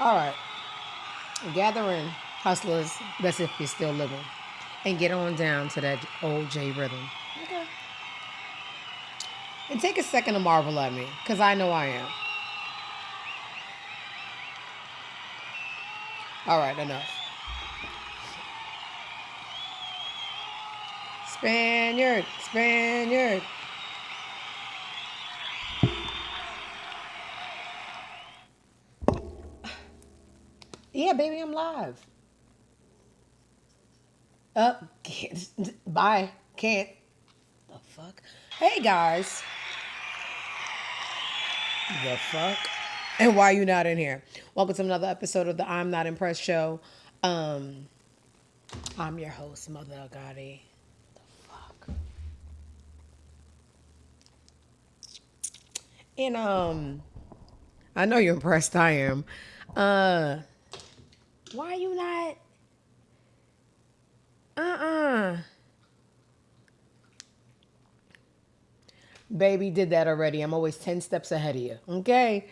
All right. Gathering hustlers, that's if you're still living. And get on down to that old J rhythm. Okay. And take a second to marvel at me, because I know I am. All right, enough. Spaniard, Spaniard. Yeah, baby, I'm live. Can't. Bye. Can't. The fuck? Hey, guys. The fuck? And why you not in here? Welcome to another episode of the I'm Not Impressed show. Um, I'm your host, Mother Gotti. Fuck. And I know you're impressed. I am. Uh, why you not? Uh. Baby did that already. I'm always 10 steps ahead of you. Okay.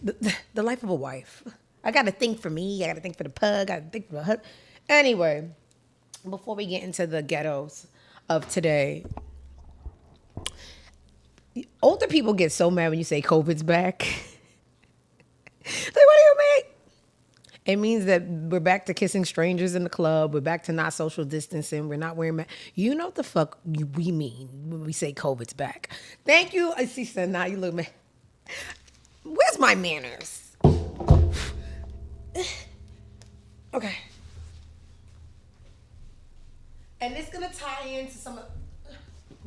The life of a wife. I got to think for me. I got to think for the pug. I got to think for the husband. Anyway, before we get into the ghettos of today, older people get so mad when you say COVID's back. Like, what do you mean? It means that we're back to kissing strangers in the club. We're back to not social distancing. We're not wearing masks. You know what the fuck we mean when we say COVID's back. Thank you. I see, son. Now you look mad. Where's my manners? Okay. And it's going to tie into some of...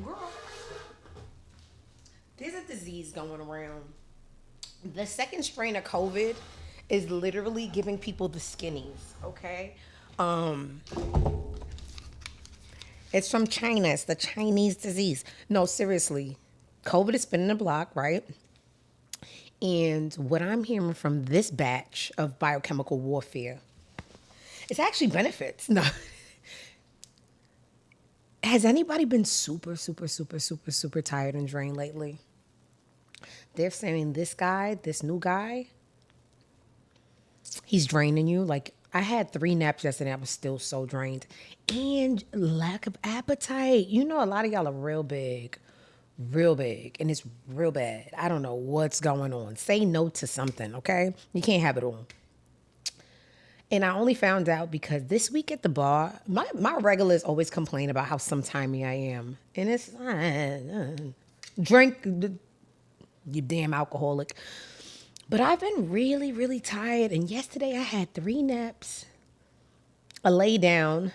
Girl. There's a disease going around. The second strain of COVID is literally giving people the skinnies, okay? Um, it's from China. It's the Chinese disease. No, seriously. COVID is spinning the block, right? And what I'm hearing from this batch of biochemical warfare, it's actually benefits. No. Has anybody been super, super, super, super, super tired and drained lately? They're saying this new guy, he's draining you. Like, I had 3 naps yesterday. I was still so drained. And lack of appetite. You know, a lot of y'all are real big, and it's real bad. I don't know what's going on. Say no to something, okay? You can't have it all. And I only found out because this week at the bar, my regulars always complain about how sometimey I am. And it's, drink, you damn alcoholic. But I've been really, really tired. And yesterday I had 3 naps, a lay down,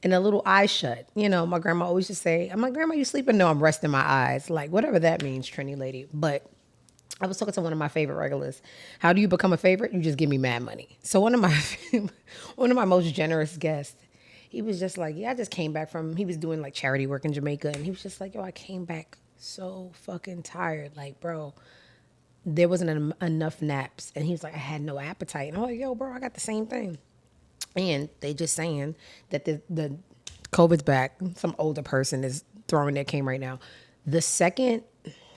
and a little eye shut. You know, my grandma always just say, "My grandma, you sleeping?" No, I'm resting my eyes. Like, whatever that means, Trini lady. But I was talking to one of my favorite regulars. How do you become a favorite? You just give me mad money. So one of my most generous guests, he was just like, yeah, I just came back from, he was doing like charity work in Jamaica. And he was just like, yo, I came back so fucking tired. Like, bro, there wasn't enough naps. And he was like, I had no appetite. And I'm like, yo, bro, I got the same thing. And they just saying that the COVID's back. Some older person is throwing their cane right now. The second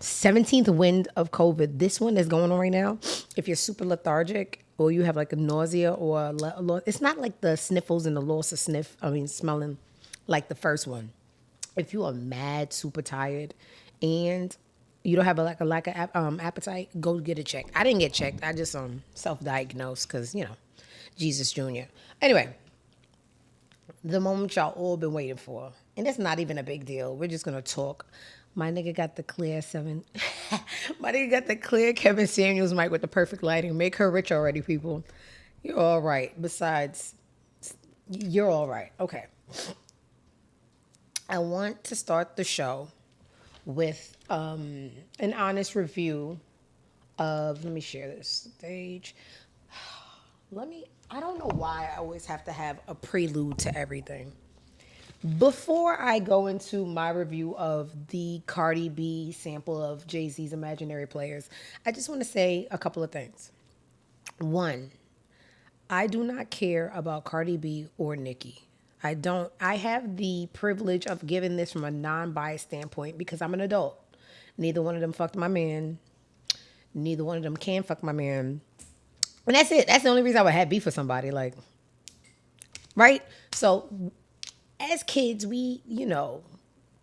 17th wind of COVID, this one that's going on right now, if you're super lethargic or you have like a nausea or it's not like the sniffles and the loss of smelling like the first one. If you are mad, super tired, and you don't have a lack of appetite, go get it checked. I didn't get checked. I just self-diagnosed because, Jesus Jr. Anyway, the moment y'all all been waiting for. And it's not even a big deal. We're just gonna talk. My nigga got the clear seven. My nigga got the clear Kevin Samuels mic with the perfect lighting. Make her rich already, people. You're all right. Besides, you're all right. Okay. I want to start the show with an honest review of, let me share this stage. I don't know why I always have to have a prelude to everything. Before I go into my review of the Cardi B sample of Jay-Z's Imaginary Players, I just want to say a couple of things. One, I do not care about Cardi B or Nicki. I don't. I have the privilege of giving this from a non-biased standpoint because I'm an adult. Neither one of them fucked my man. Neither one of them can fuck my man. And that's it. That's the only reason I would have beef with somebody. Like, right? So as kids, we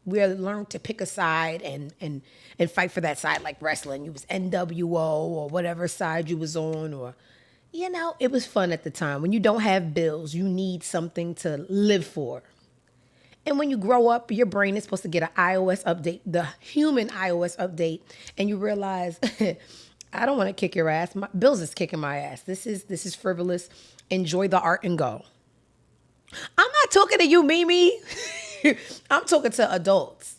learned to pick a side and fight for that side, like wrestling. You was NWO or whatever side you was on, or it was fun at the time. When you don't have bills, you need something to live for. And when you grow up, your brain is supposed to get an iOS update, the human iOS update, and you realize, I don't want to kick your ass. My bills is kicking my ass. This is frivolous. Enjoy the art and go. I'm not talking to you, Mimi. I'm talking to adults.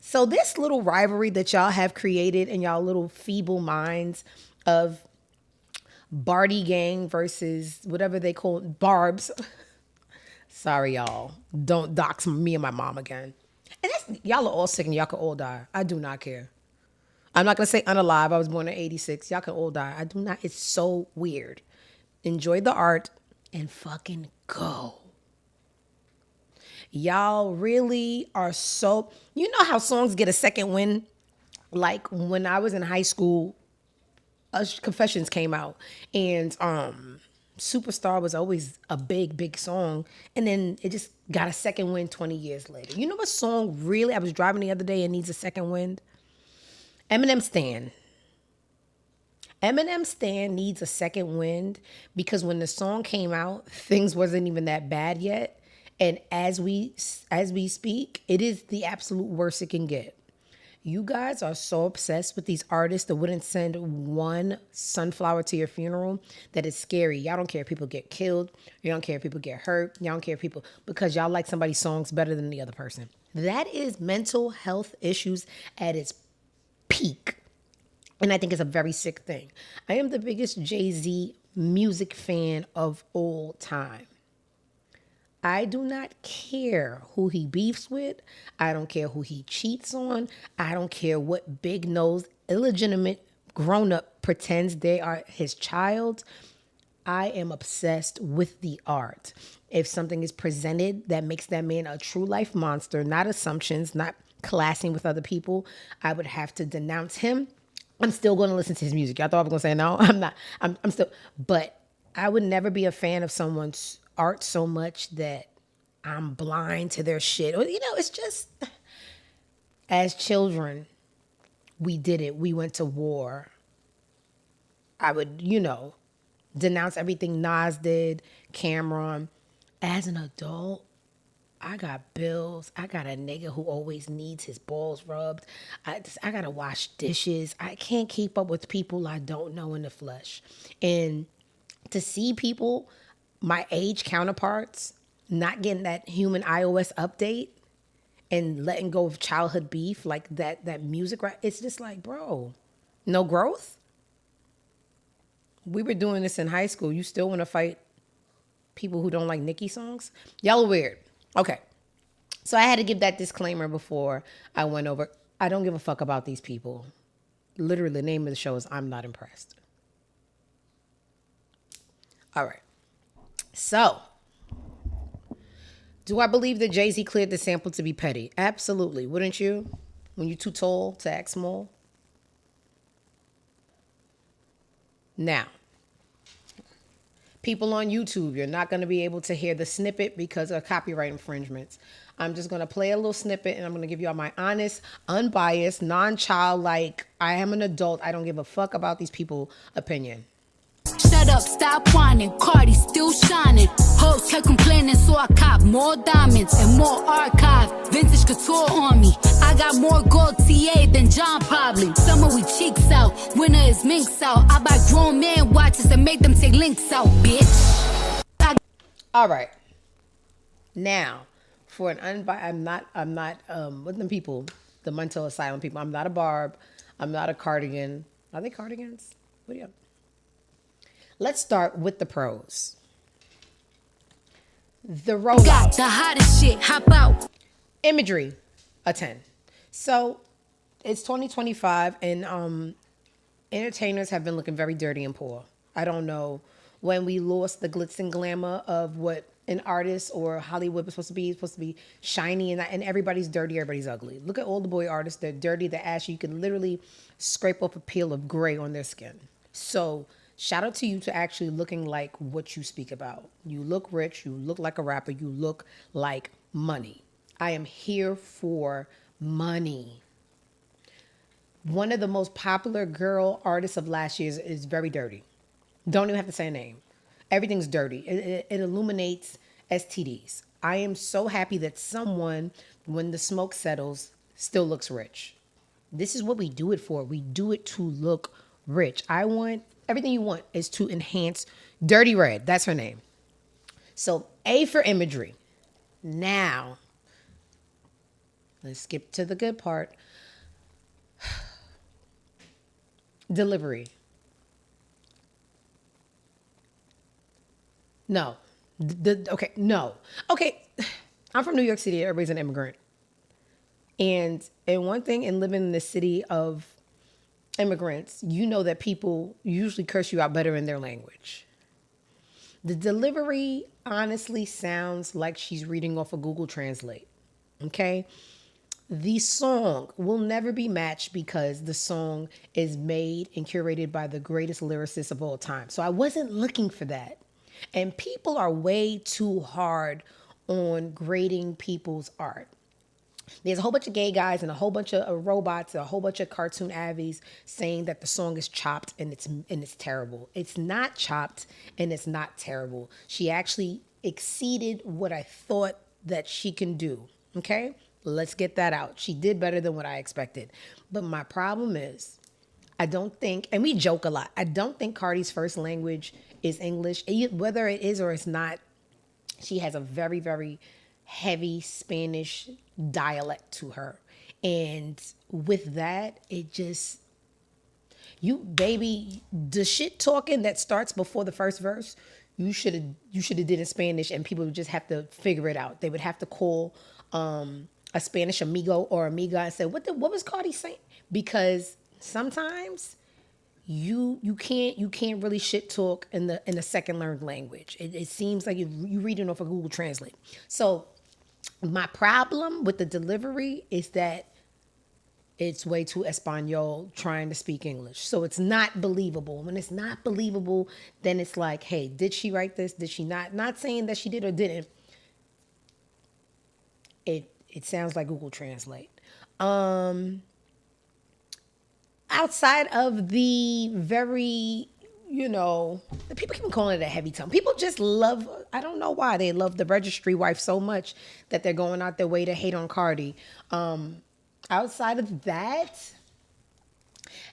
So this little rivalry that y'all have created in y'all little feeble minds of Barty gang versus whatever they call it, Barbs. Sorry, y'all. Don't dox me and my mom again. And y'all are all sick and y'all can all die. I do not care. I'm not gonna say unalive. I was born in '86. Y'all can all die. I do not. It's so weird. Enjoy the art and fucking go. Y'all really are so. You know how songs get a second wind? Like when I was in high school, Confessions came out, and Superstar was always a big, big song. And then it just got a second wind 20 years later. You know what song really, I was driving the other day and needs a second wind? Eminem Stan. Eminem Stan needs a second wind because when the song came out, things wasn't even that bad yet. And as we speak, it is the absolute worst it can get. You guys are so obsessed with these artists that wouldn't send one sunflower to your funeral that it's scary. Y'all don't care if people get killed. You don't care if people get hurt. Y'all don't care if people, because y'all like somebody's songs better than the other person. That is mental health issues at its peak. And I think it's a very sick thing. I am the biggest Jay-Z music fan of all time. I do not care who he beefs with. I don't care who he cheats on. I don't care what big nosed, illegitimate grown up pretends they are his child. I am obsessed with the art. If something is presented that makes that man a true life monster, not assumptions, not classing with other people, I would have to denounce him. I'm still going to listen to his music. Y'all thought I was going to say no? I'm not. I'm still, but I would never be a fan of someone's art so much that I'm blind to their shit. It's just, as children, we did it. We went to war. I would, denounce everything Nas did, Cameron. As an adult, I got bills. I got a nigga who always needs his balls rubbed. I got to wash dishes. I can't keep up with people I don't know in the flesh. And to see people, my age counterparts, not getting that human iOS update and letting go of childhood beef, like that music, right? It's just like, bro, no growth? We were doing this in high school. You still want to fight people who don't like Nicki songs? Y'all are weird. Okay. So I had to give that disclaimer before I went over. I don't give a fuck about these people. Literally, the name of the show is I'm Not Impressed. All right. So, do I believe that Jay-Z cleared the sample to be petty? Absolutely. Wouldn't you? When you're too tall to act small? Now, people on YouTube, you're not going to be able to hear the snippet because of copyright infringements. I'm just going to play a little snippet and I'm going to give you all my honest, unbiased, non-childlike, I am an adult, I don't give a fuck about these people opinion. Shut up, stop whining. Cardi still shining. Hoes kept complaining, so I cop more diamonds and more archive. Vintage couture on me. I got more Gaultier than John probably. Summer we cheeks out, winter is minks out. I buy grown man watches and make them take links out, bitch. All right. Now, for an I'm not with them people, the mental asylum people. I'm not a Barb. I'm not a cardigan. Are they cardigans? What do you? Let's start with the pros. The rollout. Got the hottest shit. Hop out. Imagery, a 10. So it's 2025 and entertainers have been looking very dirty and poor. I don't know when we lost the glitz and glamour of what an artist or Hollywood was supposed to be. It's supposed to be shiny and everybody's dirty, everybody's ugly. Look at all the boy artists. They're dirty, they're ashy. You can literally scrape off a peel of gray on their skin. So Shout out to you to actually looking like what you speak about. You look rich, you look like a rapper, you look like money. I am here for money. One of the most popular girl artists of last year is Very Dirty. Don't even have to say a name. Everything's dirty. It illuminates STDs. I am so happy that someone, when the smoke settles, still looks rich. This is what we do it for. We do it to look rich. I want everything you want is to enhance Dirty Red. That's her name. So A for imagery. Now, let's skip to the good part. Delivery. No. Okay, no. Okay, I'm from New York City. Everybody's an immigrant. And one thing in living in the city of immigrants, you know that people usually curse you out better in their language. The delivery honestly sounds like she's reading off of Google Translate. Okay? The song will never be matched because the song is made and curated by the greatest lyricist of all time. So I wasn't looking for that. And people are way too hard on grading people's art. There's a whole bunch of gay guys and a whole bunch of robots, and a whole bunch of cartoon avies saying that the song is chopped and it's terrible. It's not chopped and it's not terrible. She actually exceeded what I thought that she can do. Okay? Let's get that out. She did better than what I expected. But my problem is I don't think, and we joke a lot, I don't think Cardi's first language is English. Whether it is or it's not, she has a very, very heavy Spanish dialect to her. And with that, it just, you baby, the shit talking that starts before the first verse, you should have did in Spanish, and people would just have to figure it out. They would have to call a Spanish amigo or amiga and say, what was Cardi saying? Because sometimes you can't really shit talk in the second learned language. It seems like you reading off of Google Translate. So my problem with the delivery is that it's way too Espanol trying to speak English. So it's not believable. When it's not believable, then it's like, hey, did she write this? Did she not? Not saying that she did or didn't. It sounds like Google Translate. Outside of the very, people keep calling it a heavy tone. People just love, I don't know why, they love the registry wife so much that they're going out their way to hate on Cardi. Outside of that,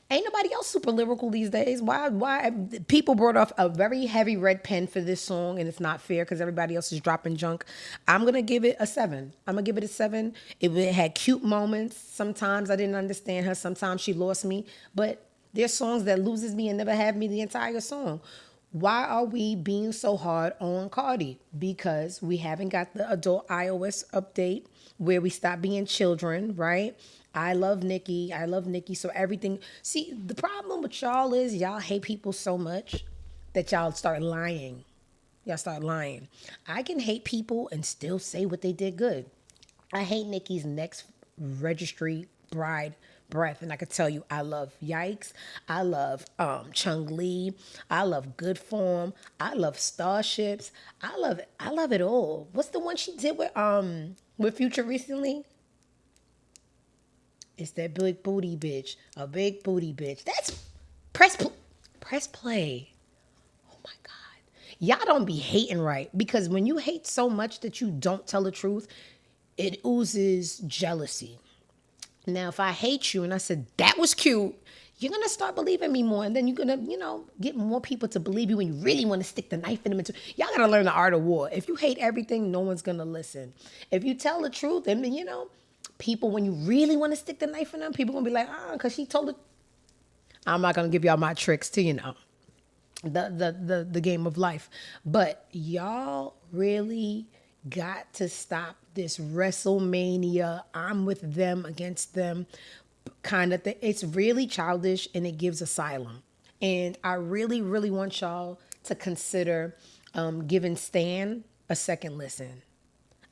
ain't nobody else super lyrical these days. Why people brought off a very heavy red pen for this song, and it's not fair because everybody else is dropping junk. I'm gonna give it a 7. I'm gonna give it a 7. It had cute moments. Sometimes I didn't understand her. Sometimes she lost me. But there's songs that loses me and never have me the entire song. Why are we being so hard on Cardi? Because we haven't got the adult iOS update where we stop being children, right? I love Nicki. So everything. See, the problem with y'all is y'all hate people so much that y'all start lying. I can hate people and still say what they did good. I hate Nicki's next registry bride breath, and I could tell you I love Yikes, I love Chung Lee, I love Good Form, I love Starships, I love it all. What's the one she did with Future recently? It's that big booty bitch, a big booty bitch. That's press play. Oh my God. Y'all don't be hating right, because when you hate so much that you don't tell the truth, it oozes jealousy. Now, if I hate you and I said, that was cute, you're going to start believing me more. And then you're going to, get more people to believe you when you really want to stick the knife in them. Y'all got to learn the art of war. If you hate everything, no one's going to listen. If you tell the truth, and people, when you really want to stick the knife in them, people going to be like, because she told it. I'm not going to give y'all my tricks to, the game of life. But y'all really got to stop this WrestleMania, I'm with them against them kind of thing. It's really childish and it gives asylum. And I really, really want y'all to consider giving Stan a second listen.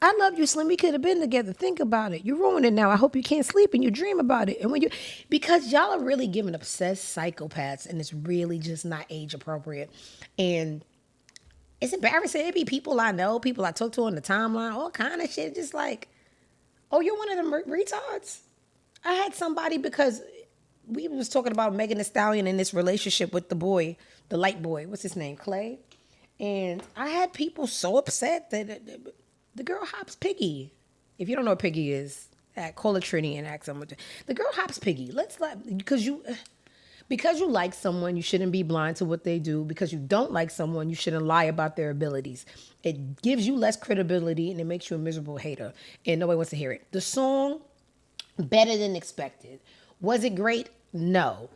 I love you, Slim. We could have been together. Think about it. You ruined it now. I hope you can't sleep and you dream about it. And when you, because y'all are really giving obsessed psychopaths, and it's really just not age appropriate. And it's embarrassing. It be people I know, people I talk to on the timeline, all kind of shit. Just like, oh, you're one of them retards. I had somebody because we was talking about Megan Thee Stallion in this relationship with the boy, the light boy. What's his name? Clay. And I had people so upset that the girl hops piggy. If you don't know what piggy is, call it Trini and ask them. The girl hops piggy. Let's like because you like someone, you shouldn't be blind to what they do. Because you don't like someone, you shouldn't lie about their abilities. It gives you less credibility and it makes you a miserable hater. And nobody wants to hear it. The song, better than expected. Was it great? No.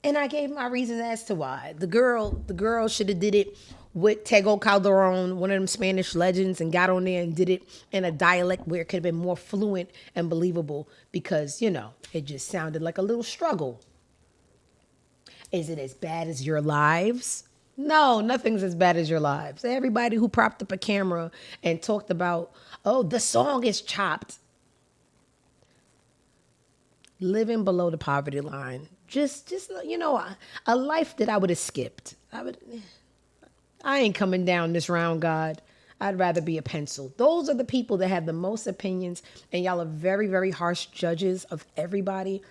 And I gave my reasons as to why. The girl should have did it with Tego Calderon, one of them Spanish legends, and got on there and did it in a dialect where it could have been more fluent and believable because, it just sounded like a little struggle. Is it as bad as Your Lives? No, nothing's as bad as Your Lives. Everybody who propped up a camera and talked about, oh, the song is chopped. Living below the poverty line. Just a life that I would have skipped. I ain't coming down this round, God. I'd rather be a pencil. Those are the people that have the most opinions, and y'all are very, very harsh judges of everybody.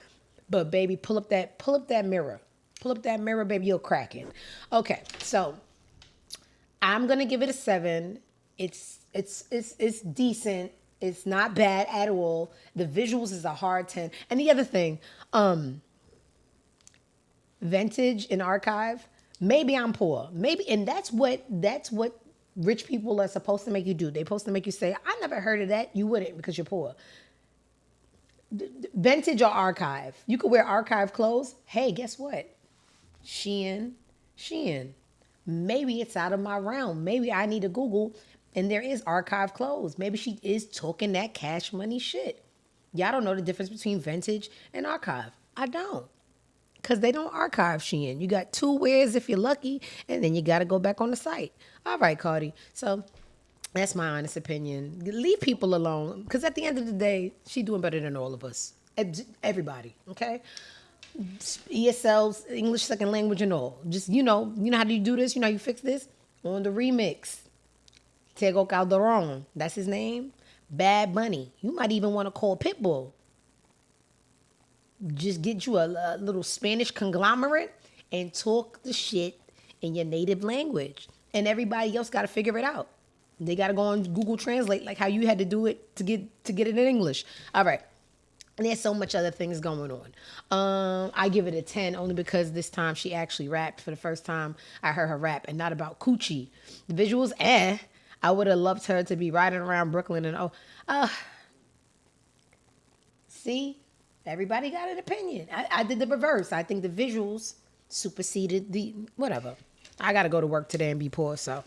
But baby, pull up that mirror. Pull up that mirror, baby, you'll crack it. Okay, so I'm gonna give it a 7. It's decent. It's not bad at all. The visuals is a hard 10. And the other thing, vintage and archive, maybe I'm poor. Maybe, and that's what rich people are supposed to make you do. They're supposed to make you say, I never heard of that. You wouldn't because you're poor. Vintage or archive. You could wear archive clothes. Hey, guess what? Shein. Maybe it's out of my realm. Maybe I need to Google and there is archive clothes. Maybe she is talking that cash money shit. Y'all don't know the difference between vintage and archive. I don't. Because they don't archive Shein. You got 2 wears if you're lucky, and then you got to go back on the site. All right, Cardi. So that's my honest opinion. Leave people alone. Because at the end of the day, she doing better than all of us. Everybody, okay? ESL's English second language and all. Just, you know how do you do this? You know how you fix this? On the remix. Tego Calderon, that's his name. Bad Bunny. You might even want to call Pitbull. Just get you a little Spanish conglomerate and talk the shit in your native language. And everybody else got to figure it out. They got to go on Google Translate like how you had to do it to get it in English. All right. And there's so much other things going on. I give it a 10 only because this time she actually rapped for the first time. I heard her rap and not about coochie. The visuals, I would have loved her to be riding around Brooklyn and see, everybody got an opinion. I did the reverse. I think the visuals superseded the whatever. I got to go to work today and be poor, so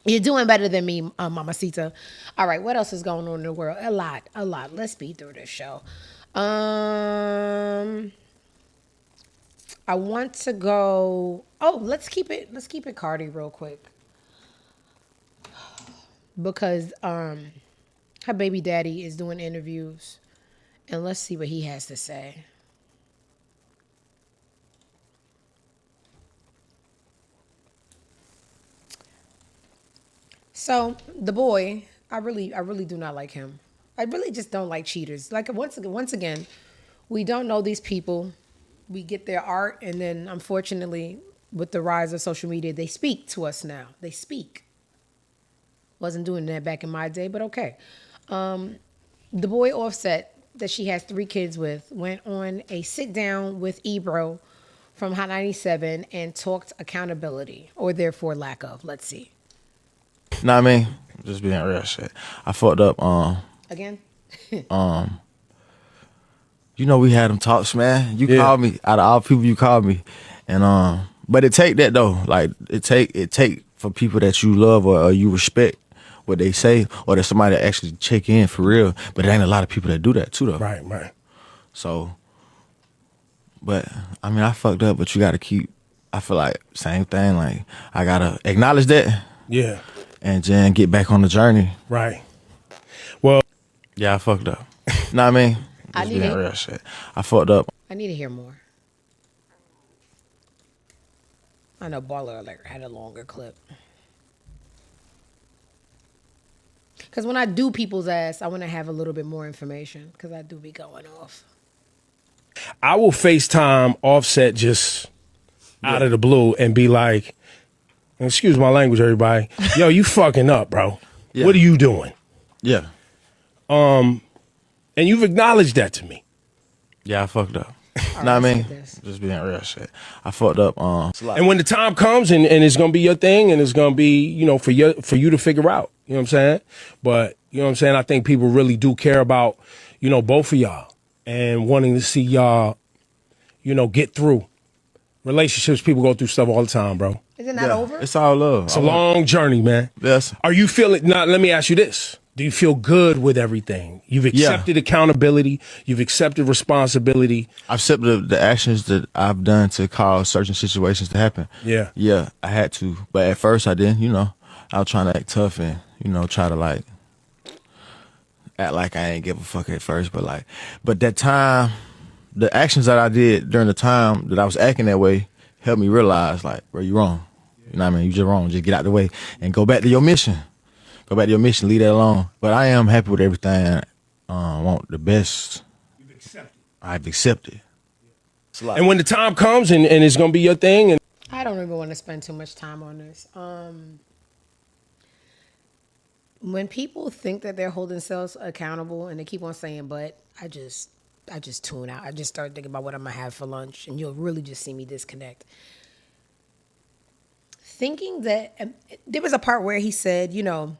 you're doing better than me, Mamacita. All right, what else is going on in the world? A lot. Let's speed through this show. I want to go. Oh, let's keep it Cardi real quick. Because her baby daddy is doing interviews, and let's see what he has to say. So the boy, I really do not like him. I really just don't like cheaters. Like once again, we don't know these people. We get their art, and then unfortunately, with the rise of social media, they speak to us now. They speak. Wasn't doing that back in my day, but okay. The boy Offset that she has 3 kids with went on a sit down with Ebro from Hot 97 and talked accountability, or therefore lack of. Let's see. Nah, I mean, just being real shit. I fucked up. Again? We had them talks, man. You called me out of all people. You called me, and but it take that though. Like it take for people that you love or you respect what they say, or that somebody that actually check in for real. But it ain't a lot of people that do that too, though. Right. So, but I mean, I fucked up, but you got to keep. I feel like same thing. Like I gotta acknowledge that. Yeah. and then get back on the journey. Right. Well, Yeah, I fucked up. Know what I mean? I Just need being it. real shit. I fucked up. I need to hear more. I know Baller Alert had a longer clip. Because when I do people's ass, I want to have a little bit more information because I do be going off. I will FaceTime Offset just out of the blue and be like, excuse my language, everybody. Yo, you fucking up, bro. Yeah. What are you doing? Yeah. And you've acknowledged that to me. Yeah, I fucked up. All Know what I right, mean? say this. Just being real shit. I fucked up. And when the time comes and it's gonna be your thing and it's gonna be, you know, for you to figure out. You know what I'm saying? But you know what I'm saying? I think people really do care about, you know, both of y'all and wanting to see y'all, you know, get through. Relationships, people go through stuff all the time, bro. Isn't that yeah, over? it's all love. It's a long journey, man. Yes. Are you feeling, now let me ask you this. Do you feel good with everything? You've accepted accountability. You've accepted responsibility. I've accepted the actions that I've done to cause certain situations to happen. Yeah. Yeah, I had to. But at first I didn't, you know. I was trying to act tough and, you know, try to like act like I ain't give a fuck at first. But that time, the actions that I did during the time that I was acting that way helped me realize, like, bro, you wrong. You know what I mean? You just wrong. Just get out the way and go back to your mission. Go back to your mission. Leave that alone. But I am happy with everything. I want the best. You've accepted. I've accepted. And when the time comes and it's going to be your thing. And I don't even want to spend too much time on this. When people think that they're holding themselves accountable and they keep on saying, but I just tune out. I just start thinking about what I'm going to have for lunch and you'll really just see me disconnect. Thinking that, there was a part where he said, you know,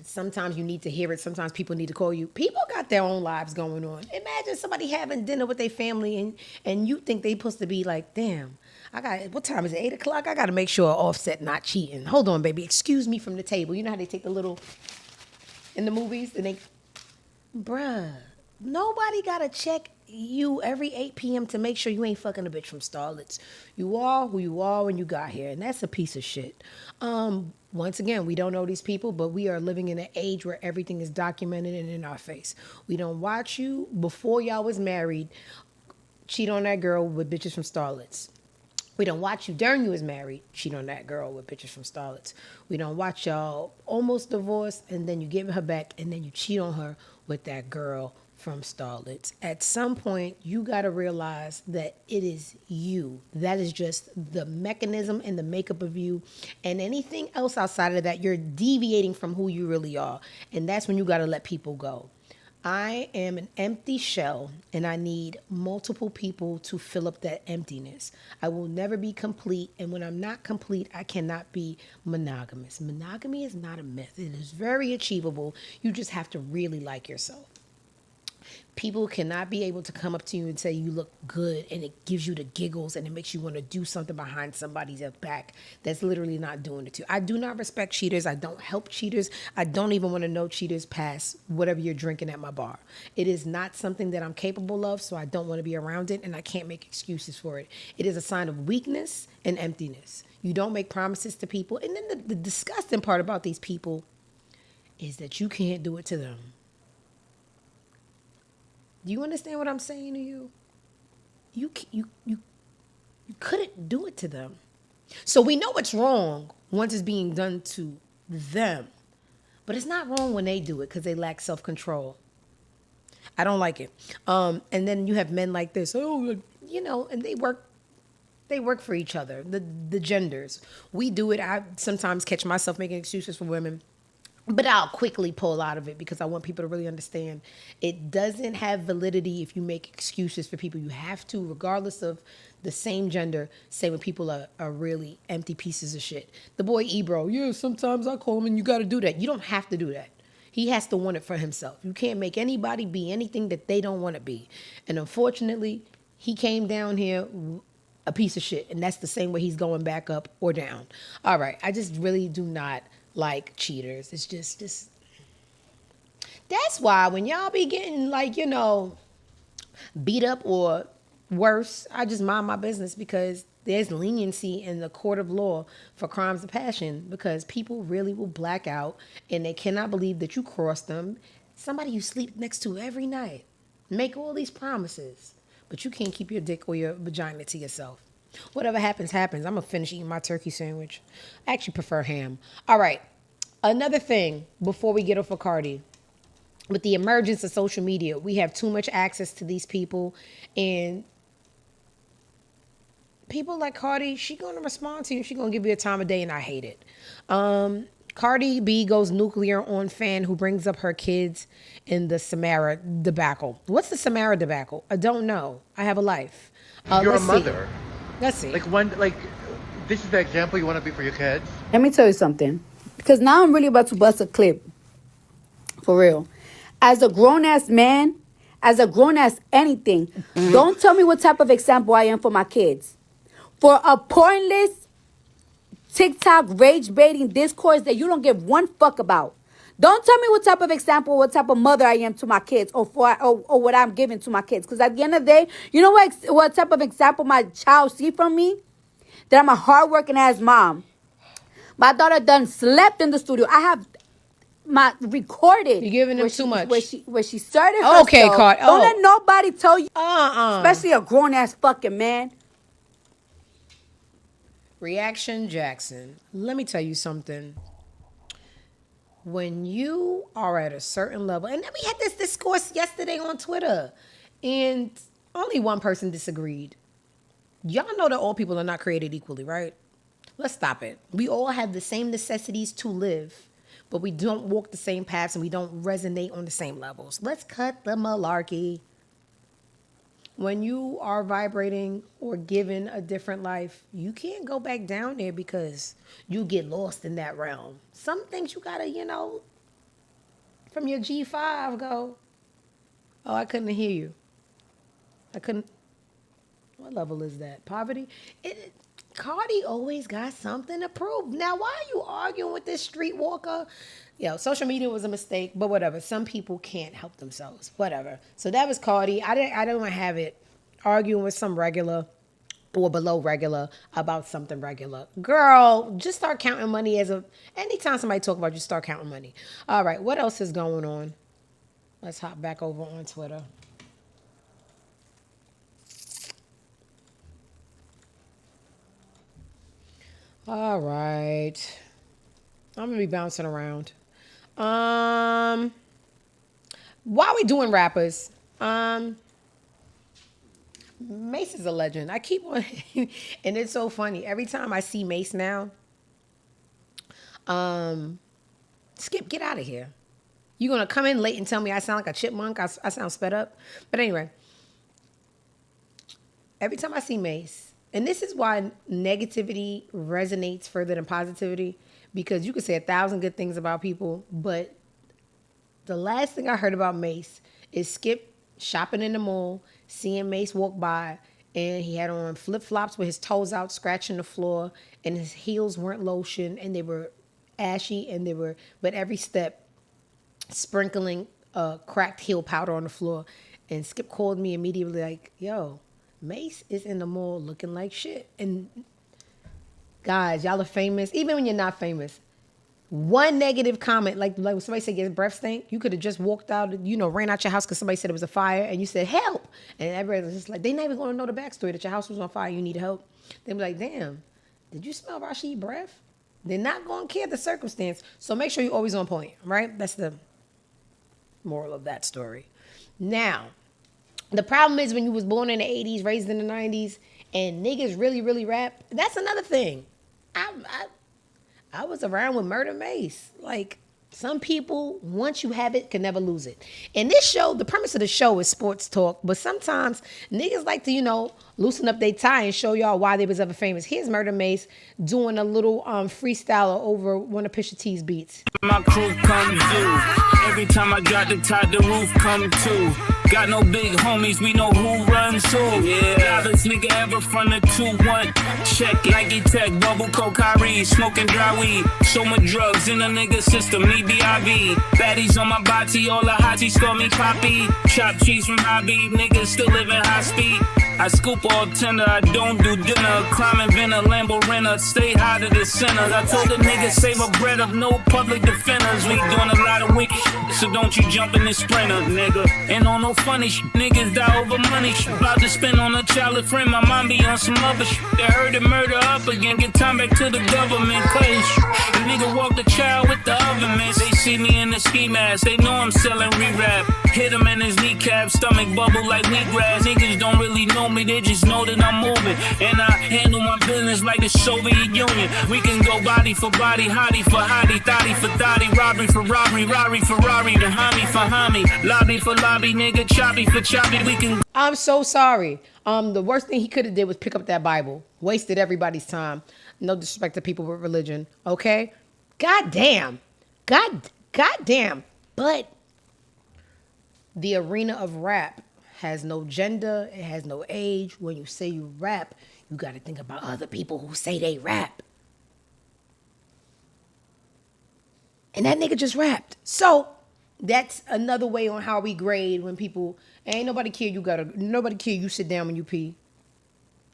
sometimes you need to hear it. Sometimes people need to call you. People got their own lives going on. Imagine somebody having dinner with their family and you think they supposed to be like, damn, what time is it? 8 o'clock? I got to make sure Offset not cheating. Hold on, baby. Excuse me from the table. You know how they take the little, in the movies, and they, bruh, nobody got to check you every 8 p.m. to make sure you ain't fucking a bitch from Starlets. You are who you are when you got here, and that's a piece of shit. Once again, we don't know these people, but we are living in an age where everything is documented and in our face. We don't watch you before y'all was married cheat on that girl with bitches from Starlets. We don't watch you during you was married cheat on that girl with bitches from Starlets. We don't watch y'all almost divorced and then you give her back and then you cheat on her with that girl from Starlets. At some point, you got to realize that it is you. That is just the mechanism and the makeup of you. And anything else outside of that, you're deviating from who you really are. And that's when you got to let people go. I am an empty shell, and I need multiple people to fill up that emptiness. I will never be complete, and when I'm not complete, I cannot be monogamous. Monogamy is not a myth. It is very achievable. You just have to really like yourself. People cannot be able to come up to you and say you look good and it gives you the giggles and it makes you want to do something behind somebody's back that's literally not doing it to you. I do not respect cheaters. I don't help cheaters. I don't even want to know cheaters past whatever you're drinking at my bar. It is not something that I'm capable of, so I don't want to be around it and I can't make excuses for it. It is a sign of weakness and emptiness. You don't make promises to people. And then the disgusting part about these people is that you can't do it to them. Do you understand what I'm saying to you? You couldn't do it to them. So we know it's wrong once it's being done to them. But it's not wrong when they do it because they lack self-control. I don't like it. And then you have men like this, and they work for each other, the genders. We do it. I sometimes catch myself making excuses for women. But I'll quickly pull out of it because I want people to really understand it doesn't have validity if you make excuses for people. You have to, regardless of the same gender, say when people are really empty pieces of shit. The boy Ebro, sometimes I call him and you got to do that. You don't have to do that. He has to want it for himself. You can't make anybody be anything that they don't want to be. And unfortunately, he came down here a piece of shit. And that's the same way he's going back up or down. All right. I just really do not like cheaters. It's just that's why when y'all be getting beat up or worse, I just mind my business because There's leniency in the court of law for crimes of passion because people really will black out and they cannot believe that you crossed them. Somebody you sleep next to every night. Make all these promises, but you can't keep your dick or your vagina to yourself. Whatever happens, happens. I'm going to finish eating my turkey sandwich. I actually prefer ham. All right. Another thing before we get off of Cardi. With the emergence of social media, we have too much access to these people. And people like Cardi, she going to respond to you. She going to give you a time of day, and I hate it. Cardi B goes nuclear on fan who brings up her kids in the Samara debacle. What's the Samara debacle? I don't know. I have a life. You're a mother. Let's see. Like this is the example you want to be for your kids. Let me tell you something. Because now I'm really about to bust a clip. For real. As a grown-ass man, as a grown-ass anything, don't tell me what type of example I am for my kids. For a pointless TikTok rage-baiting discourse that you don't give one fuck about. Don't tell me what type of example, what type of mother I am to my kids or what I'm giving to my kids. Because at the end of the day, you know what type of example my child see from me? That I'm a hardworking ass mom. My daughter done slept in the studio. I have my recorded. You're giving them too much. Where she started herself. Okay, Cardi. Don't let nobody tell you. Especially a grown-ass fucking man. Reaction Jackson. Let me tell you something. When you are at a certain level, and then we had this discourse yesterday on Twitter, and only one person disagreed. Y'all know that all people are not created equally, right? Let's stop it. We all have the same necessities to live, but we don't walk the same paths and we don't resonate on the same levels. Let's cut the malarkey. When you are vibrating or given a different life, you can't go back down there because you get lost in that realm. Some things you gotta, from your G5 go, oh, I couldn't hear you. What level is that? Poverty? Cardi always got something to prove. Now, why are you arguing with this streetwalker? Social media was a mistake, but whatever. Some people can't help themselves. Whatever. So that was Cardi. I don't have it arguing with some regular or below regular about something regular. Girl, just start counting money anytime somebody talk about you, start counting money. All right, what else is going on? Let's hop back over on Twitter. All right. I'm going to be bouncing around. While we doing rappers, Mace is a legend. I keep on, and it's so funny. Every time I see Mace now, Skip, get out of here. You going to come in late and tell me I sound like a chipmunk? I sound sped up? But anyway, every time I see Mace, and this is why negativity resonates further than positivity, because you could say 1,000 good things about people, but the last thing I heard about Mace is Skip shopping in the mall, seeing Mace walk by, and he had on flip-flops with his toes out, scratching the floor, and his heels weren't lotion, and they were ashy, but every step sprinkling cracked heel powder on the floor. And Skip called me immediately like, yo, Mace is in the mall looking like shit. And guys, y'all are famous. Even when you're not famous, one negative comment, like when somebody said your breath stink, you could have just walked out, ran out your house because somebody said it was a fire, and you said, help. And everybody was just like, they not even going to know the backstory that your house was on fire, you need help. They'd be like, damn, did you smell Rasheed breath? They're not going to care the circumstance. So make sure you're always on point, right? That's the moral of that story. Now, the problem is when you was born in the 80s, raised in the 90s, and niggas really, really rap, that's another thing. I was around with Murder Mace. Like, some people, once you have it, can never lose it. And this show, the premise of the show is sports talk, but sometimes niggas like to, loosen up their tie and show y'all why they was ever famous. Here's Murder Mace doing a little freestyler over one of Pusha T's beats. My crew come through. Every time I drop the top, the roof come too. Got no big homies, we know who runs who. Yeah, this nigga ever from the 2-1. Check Nike Tech, bubble Cardi, smoking dry weed. So much drugs in the nigga system, me B.I.B. Baddies on my body, all the hotties call me Poppy. Chop cheese from Hobby, niggas still living high speed. I scoop all tender, I don't do dinner. Climbing Venner, Lambo renter, stay high to the center. I told the niggas save a bread of no public defenders. We doing a lot of wicked shit, so don't you jump in this sprinter, nigga. Ain't on no funny shit, niggas die over money shit. About to spend on a child friend, my mom be on some other shit. They heard the murder up again, get time back to the government. Cause the nigga walk the child with the oven mitts. They see me in the ski mask, they know I'm selling re-rap. Hit him in his kneecap, stomach bubble like wheatgrass. Niggas don't really know me, they just know that I'm moving. And I handle my business like the Soviet Union. We can go body for body, hottie for hottie, thotty for thotty, robbery for robbery, Rari for Rari, the homie for homie, lobby for lobby, nigga, choppy for choppy. We can. I'm so sorry. The worst thing he could have did was pick up that Bible. Wasted everybody's time. No disrespect to people with religion. Okay? God damn. God damn. But the arena of rap has no gender. It has no age. When you say you rap, you got to think about other people who say they rap. And that nigga just rapped. So that's another way on how we grade when people ain't nobody care nobody care you sit down when you pee.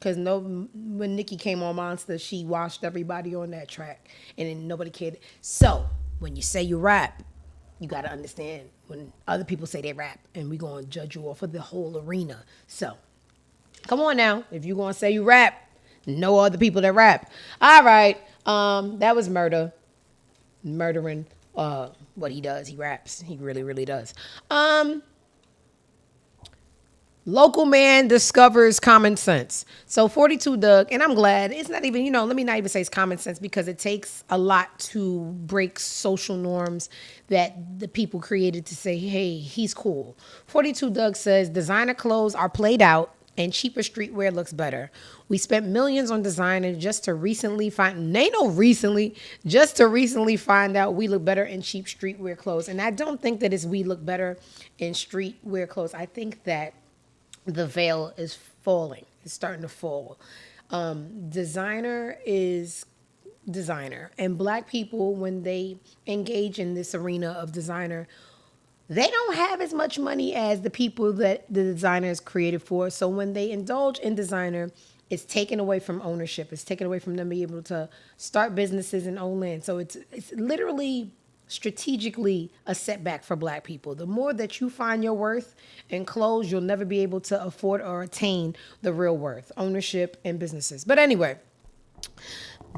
Cause when Nicki came on Monster, she washed everybody on that track. And then nobody cared. So when you say you rap, you gotta understand when other people say they rap and we gonna judge you off of the whole arena. So come on now. If you gonna say you rap, know other people that rap. All right. That was murdering what he does. He raps. He really, really does. Local man discovers common sense. So 42 Doug, and I'm glad it's not even, let me not even say it's common sense because it takes a lot to break social norms that the people created to say, hey, he's cool. 42 Doug says designer clothes are played out and cheaper streetwear looks better. We spent millions on designer just to recently find out we look better in cheap streetwear clothes. And I don't think that it's we look better in streetwear clothes. I think that the veil is falling. It's starting to fall. Designer is designer. And black people, when they engage in this arena of designer, they don't have as much money as the people that the designer is created for. So when they indulge in designer, it's taken away from ownership. It's taken away from them being able to start businesses and own land. So it's literally strategically a setback for black people. The more that you find your worth in clothes, you'll never be able to afford or attain the real worth, ownership, and businesses. But anyway,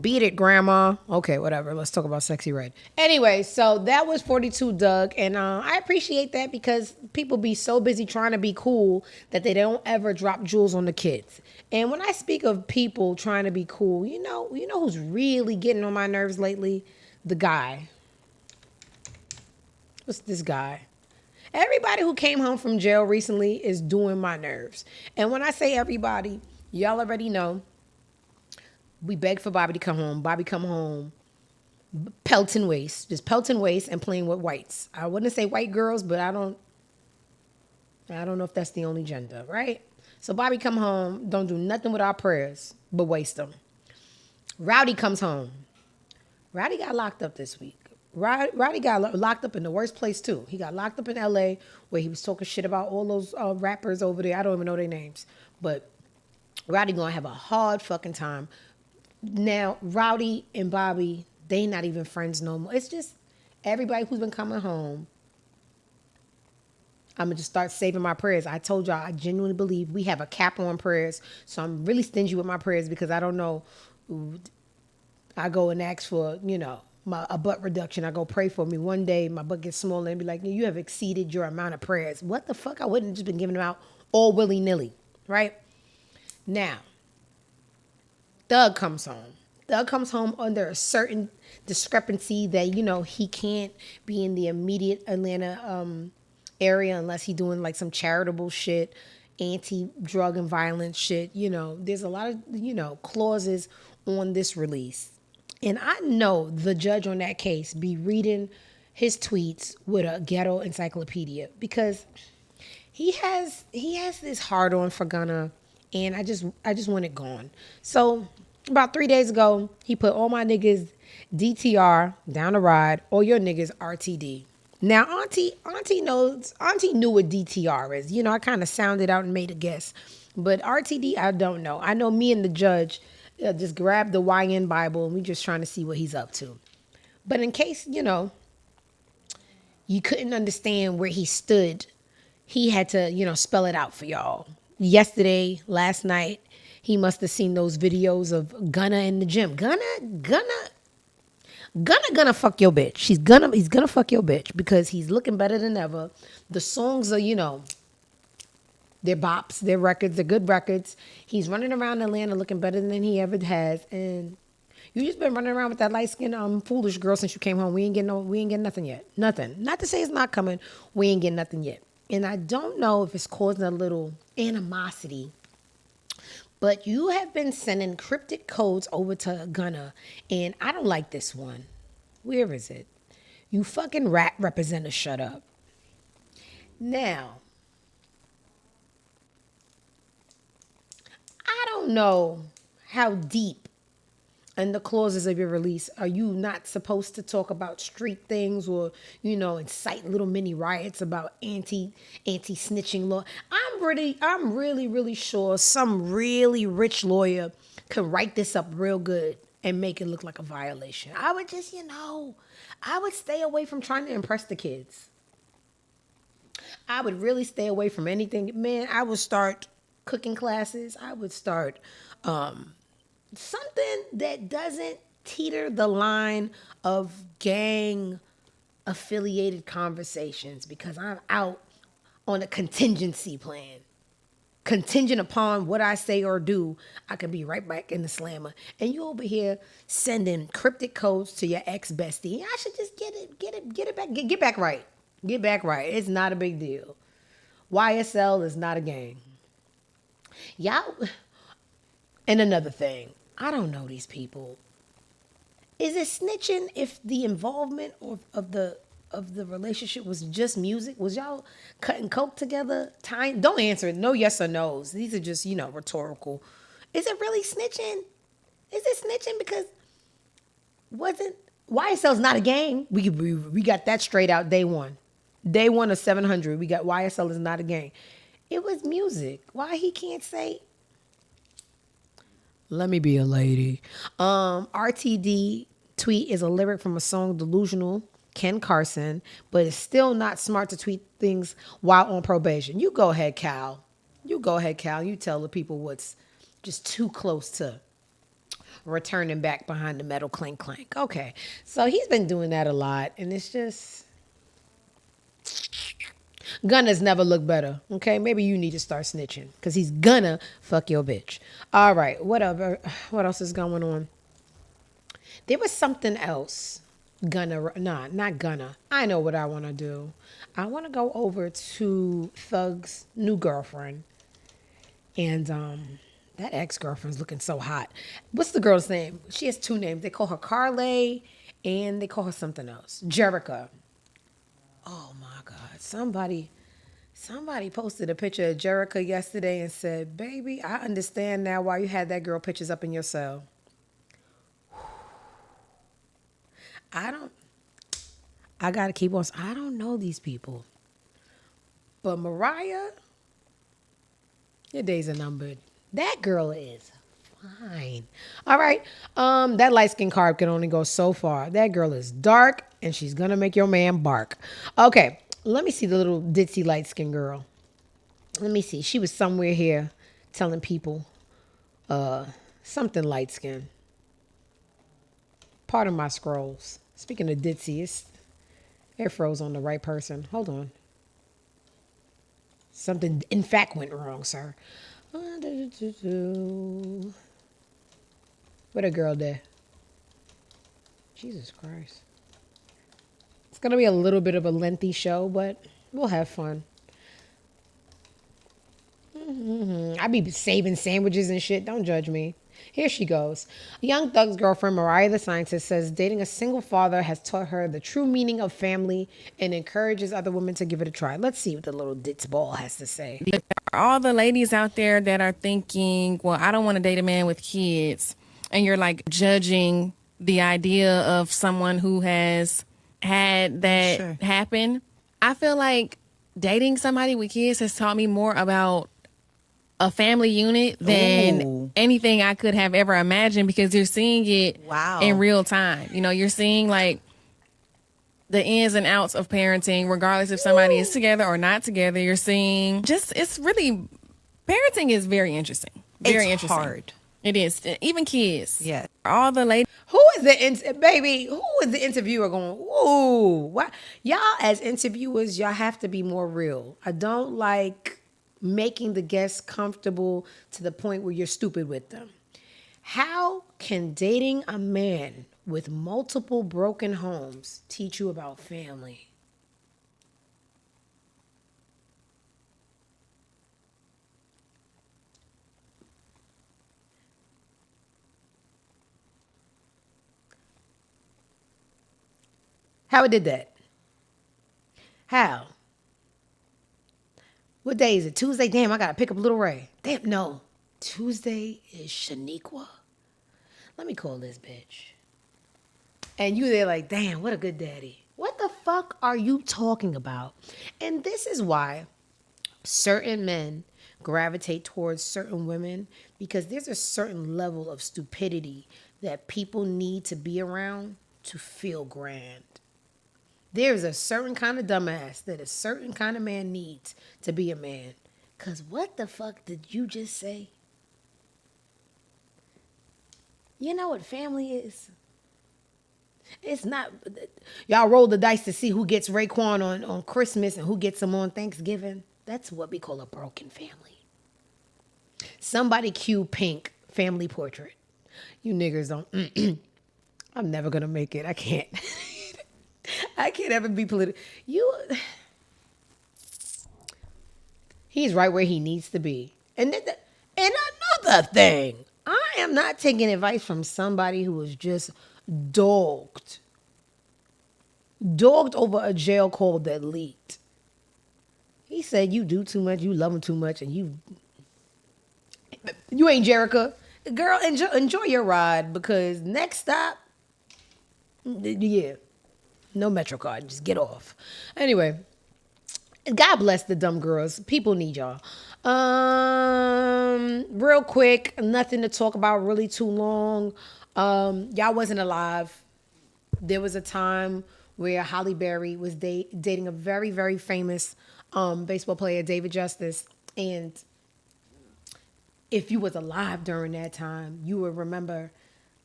beat it, grandma. Okay, whatever. Let's talk about Sexy Red. Anyway, so that was 42 Doug, and I appreciate that because people be so busy trying to be cool that they don't ever drop jewels on the kids. And when I speak of people trying to be cool, you know who's really getting on my nerves lately? The guy. What's this guy? Everybody who came home from jail recently is doing my nerves. And when I say everybody, y'all already know. We begged for Bobby to come home. Bobby come home, pelting waist, just pelting waist and playing with whites. I wouldn't say white girls, but I don't know if that's the only gender, right? So Bobby come home, don't do nothing with our prayers, but waste them. Rowdy comes home. Rowdy got locked up this week. Rowdy got locked up in the worst place too. He got locked up in LA where he was talking shit about all those rappers over there. I don't even know their names, but Rowdy gonna have a hard fucking time. Now, Rowdy and Bobby, they not even friends no more. It's just everybody who's been coming home. I'm going to just start saving my prayers. I told y'all, I genuinely believe we have a cap on prayers. So I'm really stingy with my prayers because I don't know. I go and ask for, a butt reduction. I go pray for me. One day my butt gets smaller and be like, you have exceeded your amount of prayers. What the fuck? I wouldn't have just been giving them out all willy-nilly, right? Now, Doug comes home. Doug comes home under a certain discrepancy that, he can't be in the immediate Atlanta area unless he's doing like some charitable shit, anti-drug and violence shit. There's a lot of, clauses on this release. And I know the judge on that case be reading his tweets with a ghetto encyclopedia because he has this hard on for Gunna, and I just want it gone. So about 3 days ago, he put all my niggas DTR down the ride, all your niggas RTD. Now Auntie knew what DTR is. I kind of sounded out and made a guess But RTD, I don't know. I know me and the judge just grabbed the YN Bible and we just trying to see what he's up to. But in case, you couldn't understand where he stood, he had to, spell it out for y'all. Yesterday, last night, he must have seen those videos of Gunna in the gym. Gunna fuck your bitch. He's gonna fuck your bitch because he's looking better than ever. The songs are, they're bops, they're records, they're good records. He's running around Atlanta looking better than he ever has. And you just been running around with that light skinned foolish girl since you came home. We ain't getting nothing yet. Nothing. Not to say it's not coming. We ain't getting nothing yet. And I don't know if it's causing a little animosity, but you have been sending cryptic codes over to Gunna, and I don't like this one. Where is it? You fucking rat representative, shut up. Now, I don't know how deep in the clauses of your release are you not supposed to talk about street things or incite little mini riots about anti snitching law. I'm really sure some really rich lawyer could write this up real good and make it look like a violation. I would just I would stay away from trying to impress the kids. I would really stay away from anything. Man, I would start cooking classes. I would start something that doesn't teeter the line of gang affiliated conversations because I'm out on a contingency plan. Contingent upon what I say or do, I could be right back in the slammer. And you over here sending cryptic codes to your ex bestie. I should just get back right. Get back right. It's not a big deal. YSL is not a gang. Y'all, and another thing, I don't know these people. Is it snitching if the involvement of the relationship was just music? Was y'all cutting coke together? Don't answer it. No yes or no's. These are just, rhetorical. Is it really snitching? Is it snitching because wasn't YSL's not a gang? We got that straight out day one. Day one of 700. We got YSL is not a gang. It was music. Why he can't say let me be a lady. RTD tweet is a lyric from a song Delusional, Ken Carson, but it's still not smart to tweet things while on probation. You go ahead, Cal. You tell the people what's just too close to returning back behind the metal clink clank. Okay. So he's been doing that a lot, and it's just Gunna's never looked better. Okay, maybe you need to start snitching because he's gonna fuck your bitch. All right, whatever. What else is going on? There was something else. Not Gunna. I know what I want to do. I want to go over to Thug's new girlfriend, and that ex-girlfriend's looking so hot. What's the girl's name? She has two names. They call her Carly, and they call her something else. Jerica. Oh my God. Somebody posted a picture of Jerica yesterday and said, baby, I understand now why you had that girl pictures up in your cell. I gotta keep on. I don't know these people. But Mariah, your days are numbered. That girl is fine. All right. That light skin carb can only go so far. That girl is dark and she's gonna make your man bark. Okay, let me see the little ditzy light skin girl. Let me see. She was somewhere here telling people something light skin. Part of my scrolls. Speaking of ditzy, it froze on the right person. Hold on. Something in fact went wrong, sir. What a girl did. Jesus Christ. It's going to be a little bit of a lengthy show, but we'll have fun. I be saving sandwiches and shit. Don't judge me. Here she goes. Young Thug's girlfriend, Mariah the Scientist, says dating a single father has taught her the true meaning of family and encourages other women to give it a try. Let's see what the little ditz ball has to say. All the ladies out there that are thinking, well, I don't want to date a man with kids, and you're like judging the idea of someone who has had that happen. I feel like dating somebody with kids has taught me more about a family unit than Ooh. anything I could have ever imagined, because you're seeing it Wow. in real time. You know, you're seeing like the ins and outs of parenting, regardless if somebody is together or not together. You're seeing just, it's really, parenting is very interesting. Very It's interesting. hard. It is. Even kids. Yeah. All the ladies. Who is baby? Who is the interviewer going? Ooh, what? Y'all as interviewers, y'all have to be more real. I don't like making the guests comfortable to the point where you're stupid with them. How can dating a man with multiple broken homes teach you about family? How it did that? How? What day is it? Tuesday? Damn, I gotta pick up Little Ray. Damn, no. Tuesday is Shaniqua. Let me call this bitch. And you there like, damn, what a good daddy. What the fuck are you talking about? And this is why certain men gravitate towards certain women, because there's a certain level of stupidity that people need to be around to feel grand. There's a certain kind of dumbass that a certain kind of man needs to be a man. Because what the fuck did you just say? You know what family is? It's not. Y'all roll the dice to see who gets Raekwon on Christmas and who gets him on Thanksgiving. That's what we call a broken family. Somebody cue Pink family portrait. You niggas don't. I'm never going to make it. I can't. I can't ever be political. He's right where he needs to be. And another thing, I am not taking advice from somebody who was just dogged over a jail call that leaked. He said you do too much, you love him too much, and you ain't Jerica. Girl, enjoy your ride, because next stop, yeah, no MetroCard, just get off. Anyway, God bless the dumb girls. People need y'all. Real quick, nothing to talk about really too long. Y'all wasn't alive. There was a time where Halle Berry was dating a very, very famous baseball player, David Justice. And if you was alive during that time, you would remember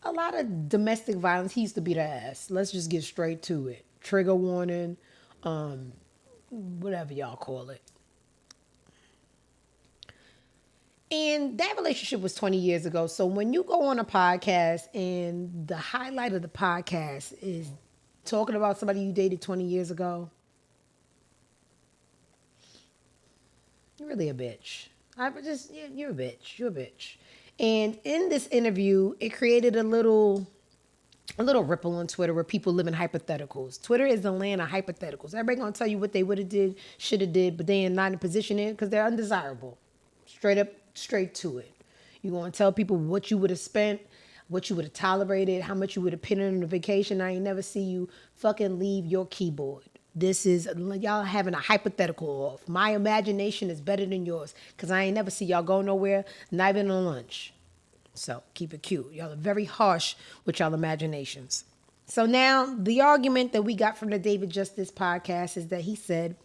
a lot of domestic violence. He used to beat her ass. Let's just get straight to it. Trigger warning, whatever y'all call it. And that relationship was 20 years ago. So when you go on a podcast and the highlight of the podcast is talking about somebody you dated 20 years ago, you're really a bitch. You're a bitch. You're a bitch. And in this interview, it created a little ripple on Twitter where people live in hypotheticals. Twitter is the land of hypotheticals. Everybody gonna tell you what they would have did, should have did, but they are not in a position in because they're undesirable. Straight up, straight to it. You're gonna tell people what you would have spent, what you would have tolerated, how much you would have put in a vacation. I ain't never see you fucking leave your keyboard. This is, y'all having a hypothetical off. My imagination is better than yours because I ain't never see y'all go nowhere, not even on lunch. So keep it cute. Y'all are very harsh with y'all imaginations. So now the argument that we got from the David Justice podcast is that he said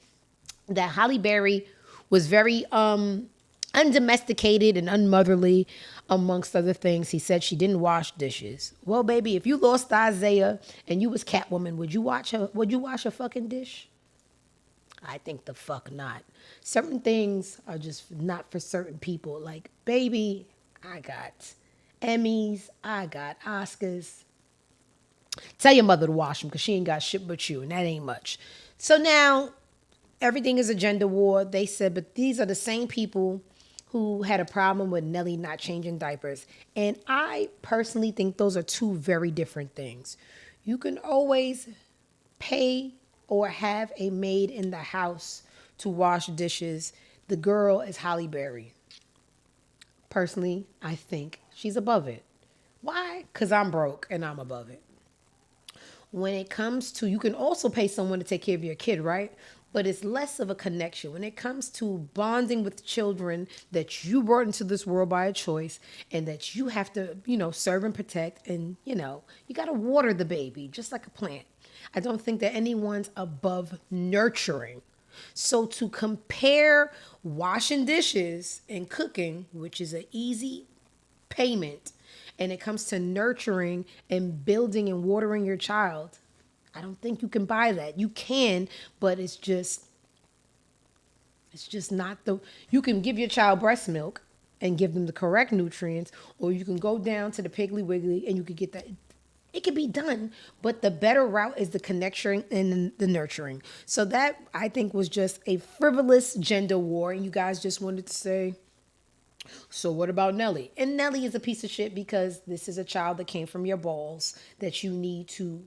that Halle Berry was very undomesticated and unmotherly, amongst other things. He said she didn't wash dishes. Well, baby, if you lost Isaiah and you was Catwoman, would you wash a fucking dish? I think the fuck not. Certain things are just not for certain people. Like, baby, I got Emmys, I got Oscars. Tell your mother to wash them because she ain't got shit but you, and that ain't much. So now everything is a gender war. They said, but these are the same people who had a problem with Nelly not changing diapers. And I personally think those are two very different things. You can always pay or have a maid in the house to wash dishes. The girl is Halle Berry. Personally, I think she's above it. Why? Because I'm broke and I'm above it. When it comes to, you can also pay someone to take care of your kid, right? but it's less of a connection when it comes to bonding with children that you brought into this world by a choice and that you have to, serve and protect. And, you got to water the baby just like a plant. I don't think that anyone's above nurturing. So to compare washing dishes and cooking, which is an easy payment, and it comes to nurturing and building and watering your child, I don't think you can buy that. You can, but it's just not you can give your child breast milk and give them the correct nutrients, or you can go down to the Piggly Wiggly and you could get that. It can be done, but the better route is the connection and the nurturing. So that, I think, was just a frivolous gender war, and you guys just wanted to say, so what about Nelly? And Nelly is a piece of shit because this is a child that came from your balls that you need to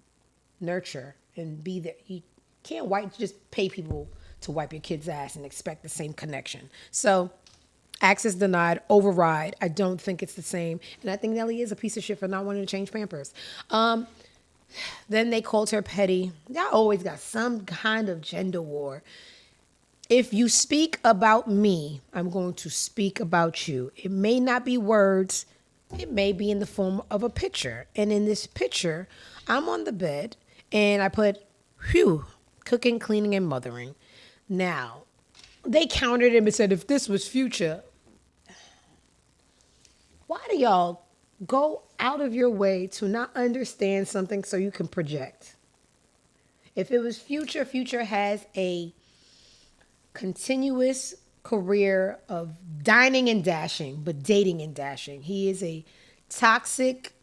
nurture and be there. You can't just pay people to wipe your kid's ass and expect the same connection. So access denied, override. I don't think it's the same. And I think Nelly is a piece of shit for not wanting to change Pampers. Then they called her petty. Y'all always got some kind of gender war. If you speak about me, I'm going to speak about you. It may not be words. It may be in the form of a picture. And in this picture, I'm on the bed and I put, cooking, cleaning, and mothering. Now, they countered him and said, if this was Future, why do y'all go out of your way to not understand something so you can project? If it was Future, Future has a continuous career of dining and dashing, but dating and dashing. He is a toxic,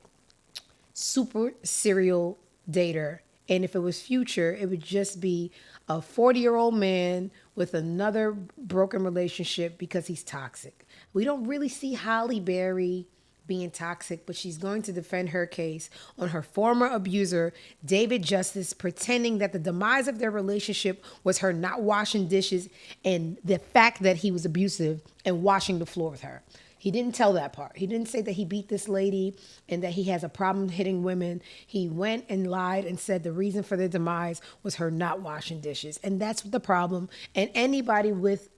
super serial dater. And if it was Future, it would just be a 40-year-old man with another broken relationship because he's toxic. We don't really see Halle Berry being toxic, but she's going to defend her case on her former abuser, David Justice, pretending that the demise of their relationship was her not washing dishes and the fact that he was abusive and washing the floor with her. He didn't tell that part. He didn't say that he beat this lady and that he has a problem hitting women. He went and lied and said the reason for their demise was her not washing dishes. And that's the problem. And anybody with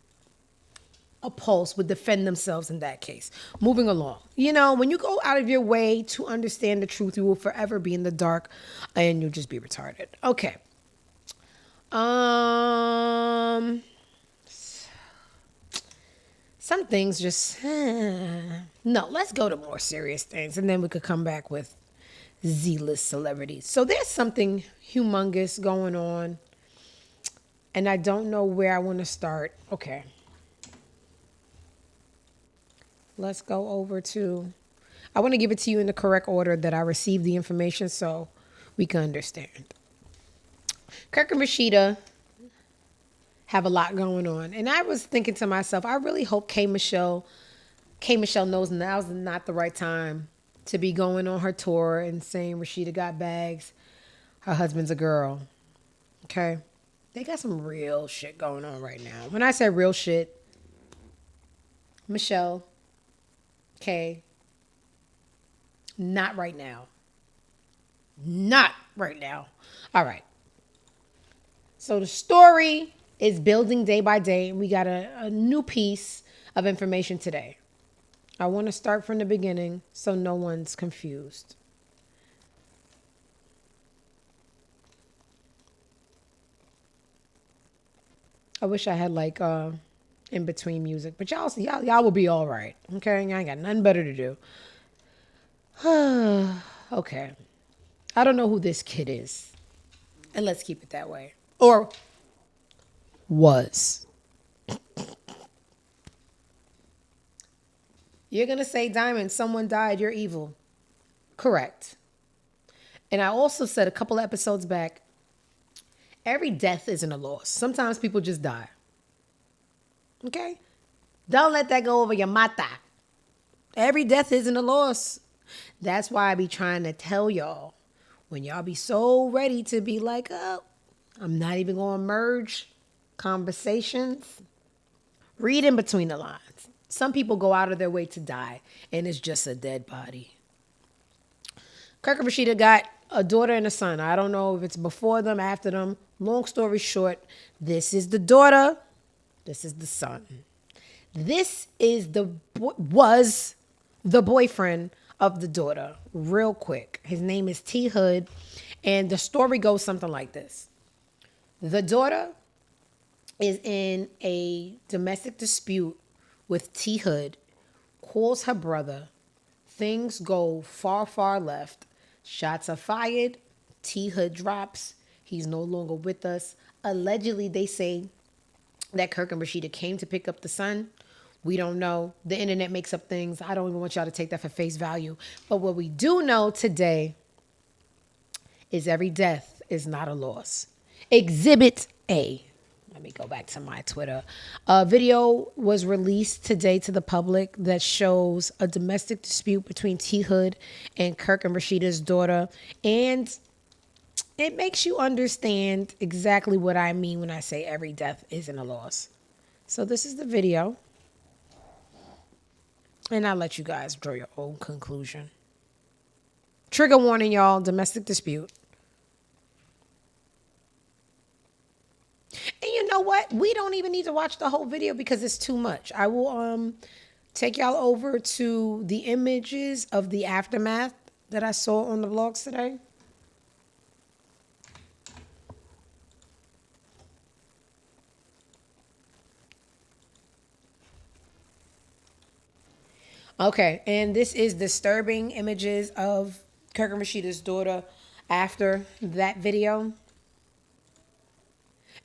a pulse would defend themselves in that case. Moving along. When you go out of your way to understand the truth, you will forever be in the dark and you'll just be retarded. Okay. Some things just, no, let's go to more serious things and then we could come back with Z-list celebrities. So there's something humongous going on and I don't know where I want to start. Okay. Let's go over to, I want to give it to you in the correct order that I received the information so we can understand. Kirk and Rasheeda have a lot going on. And I was thinking to myself, I really hope K. Michelle knows now's not the right time to be going on her tour and saying Rasheeda got bags, her husband's a girl. Okay? They got some real shit going on right now. When I say real shit, Michelle, K, not right now. Not right now. All right. So the story is building day by day, and we got a new piece of information today. I want to start from the beginning so no one's confused. I wish I had in between music, but y'all will be all right. Okay, I ain't got nothing better to do. Okay, I don't know who this kid is, and let's keep it that way. Or was. You're gonna say, Diamond, someone died. You're evil. Correct. And I also said a couple episodes back, every death isn't a loss. Sometimes people just die. Okay? Don't let that go over your mata. Every death isn't a loss. That's why I be trying to tell y'all, when y'all be so ready to be like, oh, I'm not even going to merge conversations, read in between the lines. Some people go out of their way to die, and it's just a dead body. Kirk and Rasheeda got a daughter and a son. I don't know if it's before them, after them. Long story short, this is the daughter. This is the son. This is was the boyfriend of the daughter. Real quick. His name is T Hood. And the story goes something like this. The daughter is in a domestic dispute with T Hood, calls her brother. Things go far, far left. Shots are fired. T Hood drops. He's no longer with us. Allegedly, they say that Kirk and Rasheeda came to pick up the son. We don't know. The internet makes up things. I don't even want y'all to take that for face value. But what we do know today is every death is not a loss. Exhibit A. Let me go back to my Twitter. A video was released today to the public that shows a domestic dispute between T Hood and Kirk and Rasheeda's daughter. And it makes you understand exactly what I mean when I say every death isn't a loss. So this is the video. And I'll let you guys draw your own conclusion. Trigger warning, y'all. Domestic dispute. And you know what? We don't even need to watch the whole video because it's too much. I will take y'all over to the images of the aftermath that I saw on the vlogs today. Okay, and this is disturbing images of Kirk and Rasheeda's daughter after that video.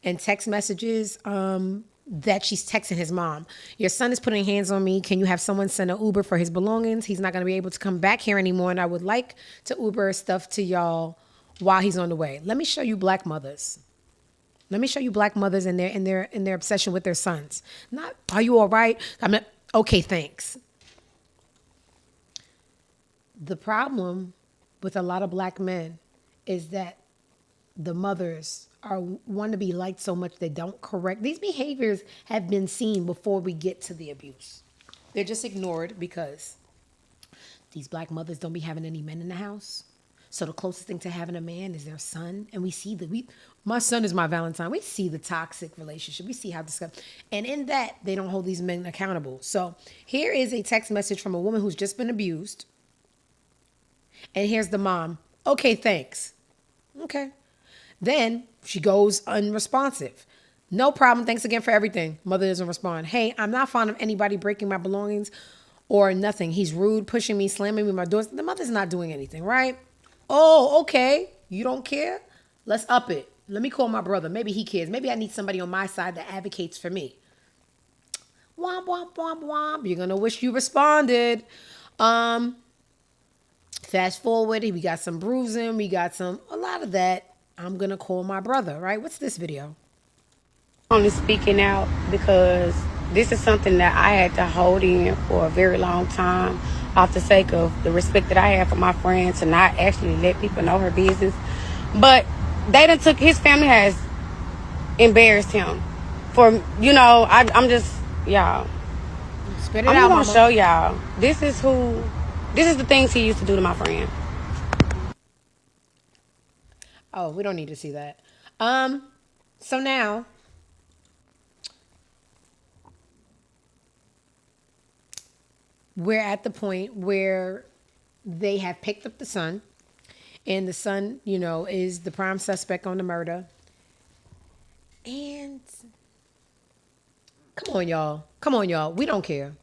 And text messages that she's texting his mom. Your son is putting hands on me. Can you have someone send an Uber for his belongings? He's not going to be able to come back here anymore, and I would like to Uber stuff to y'all while he's on the way. Let me show you black mothers. Let me show you black mothers in their obsession with their sons. Not, are you all right? I'm not, okay, thanks. The problem with a lot of black men is that the mothers want to be liked so much they don't correct. These behaviors have been seen before we get to the abuse. They're just ignored because these black mothers don't be having any men in the house. So the closest thing to having a man is their son. And we see my son is my Valentine. We see the toxic relationship. We see how disgusting. And in that, they don't hold these men accountable. So here is a text message from a woman who's just been abused. And here's the mom. Okay, thanks. Okay. Then she goes unresponsive. No problem. Thanks again for everything. Mother doesn't respond. Hey, I'm not fond of anybody breaking my belongings or nothing. He's rude, pushing me, slamming me, my doors. The mother's not doing anything, right? Oh, okay. You don't care? Let's up it. Let me call my brother. Maybe he cares. Maybe I need somebody on my side that advocates for me. Womp, womp, womp, womp. You're going to wish you responded. Fast forward, we got some bruising. We got a lot of that. I'm going to call my brother, right? What's this video? Only speaking out because this is something that I had to hold in for a very long time off the sake of the respect that I have for my friends to not actually let people know her business. But they done took, his family has embarrassed him for, I'm just, y'all. Spit it I'm out, going mama. to show y'all. This is the things he used to do to my friend. Oh, we don't need to see that. So now, we're at the point where they have picked up the son, and the son, is the prime suspect on the murder. And come on, y'all. We don't care.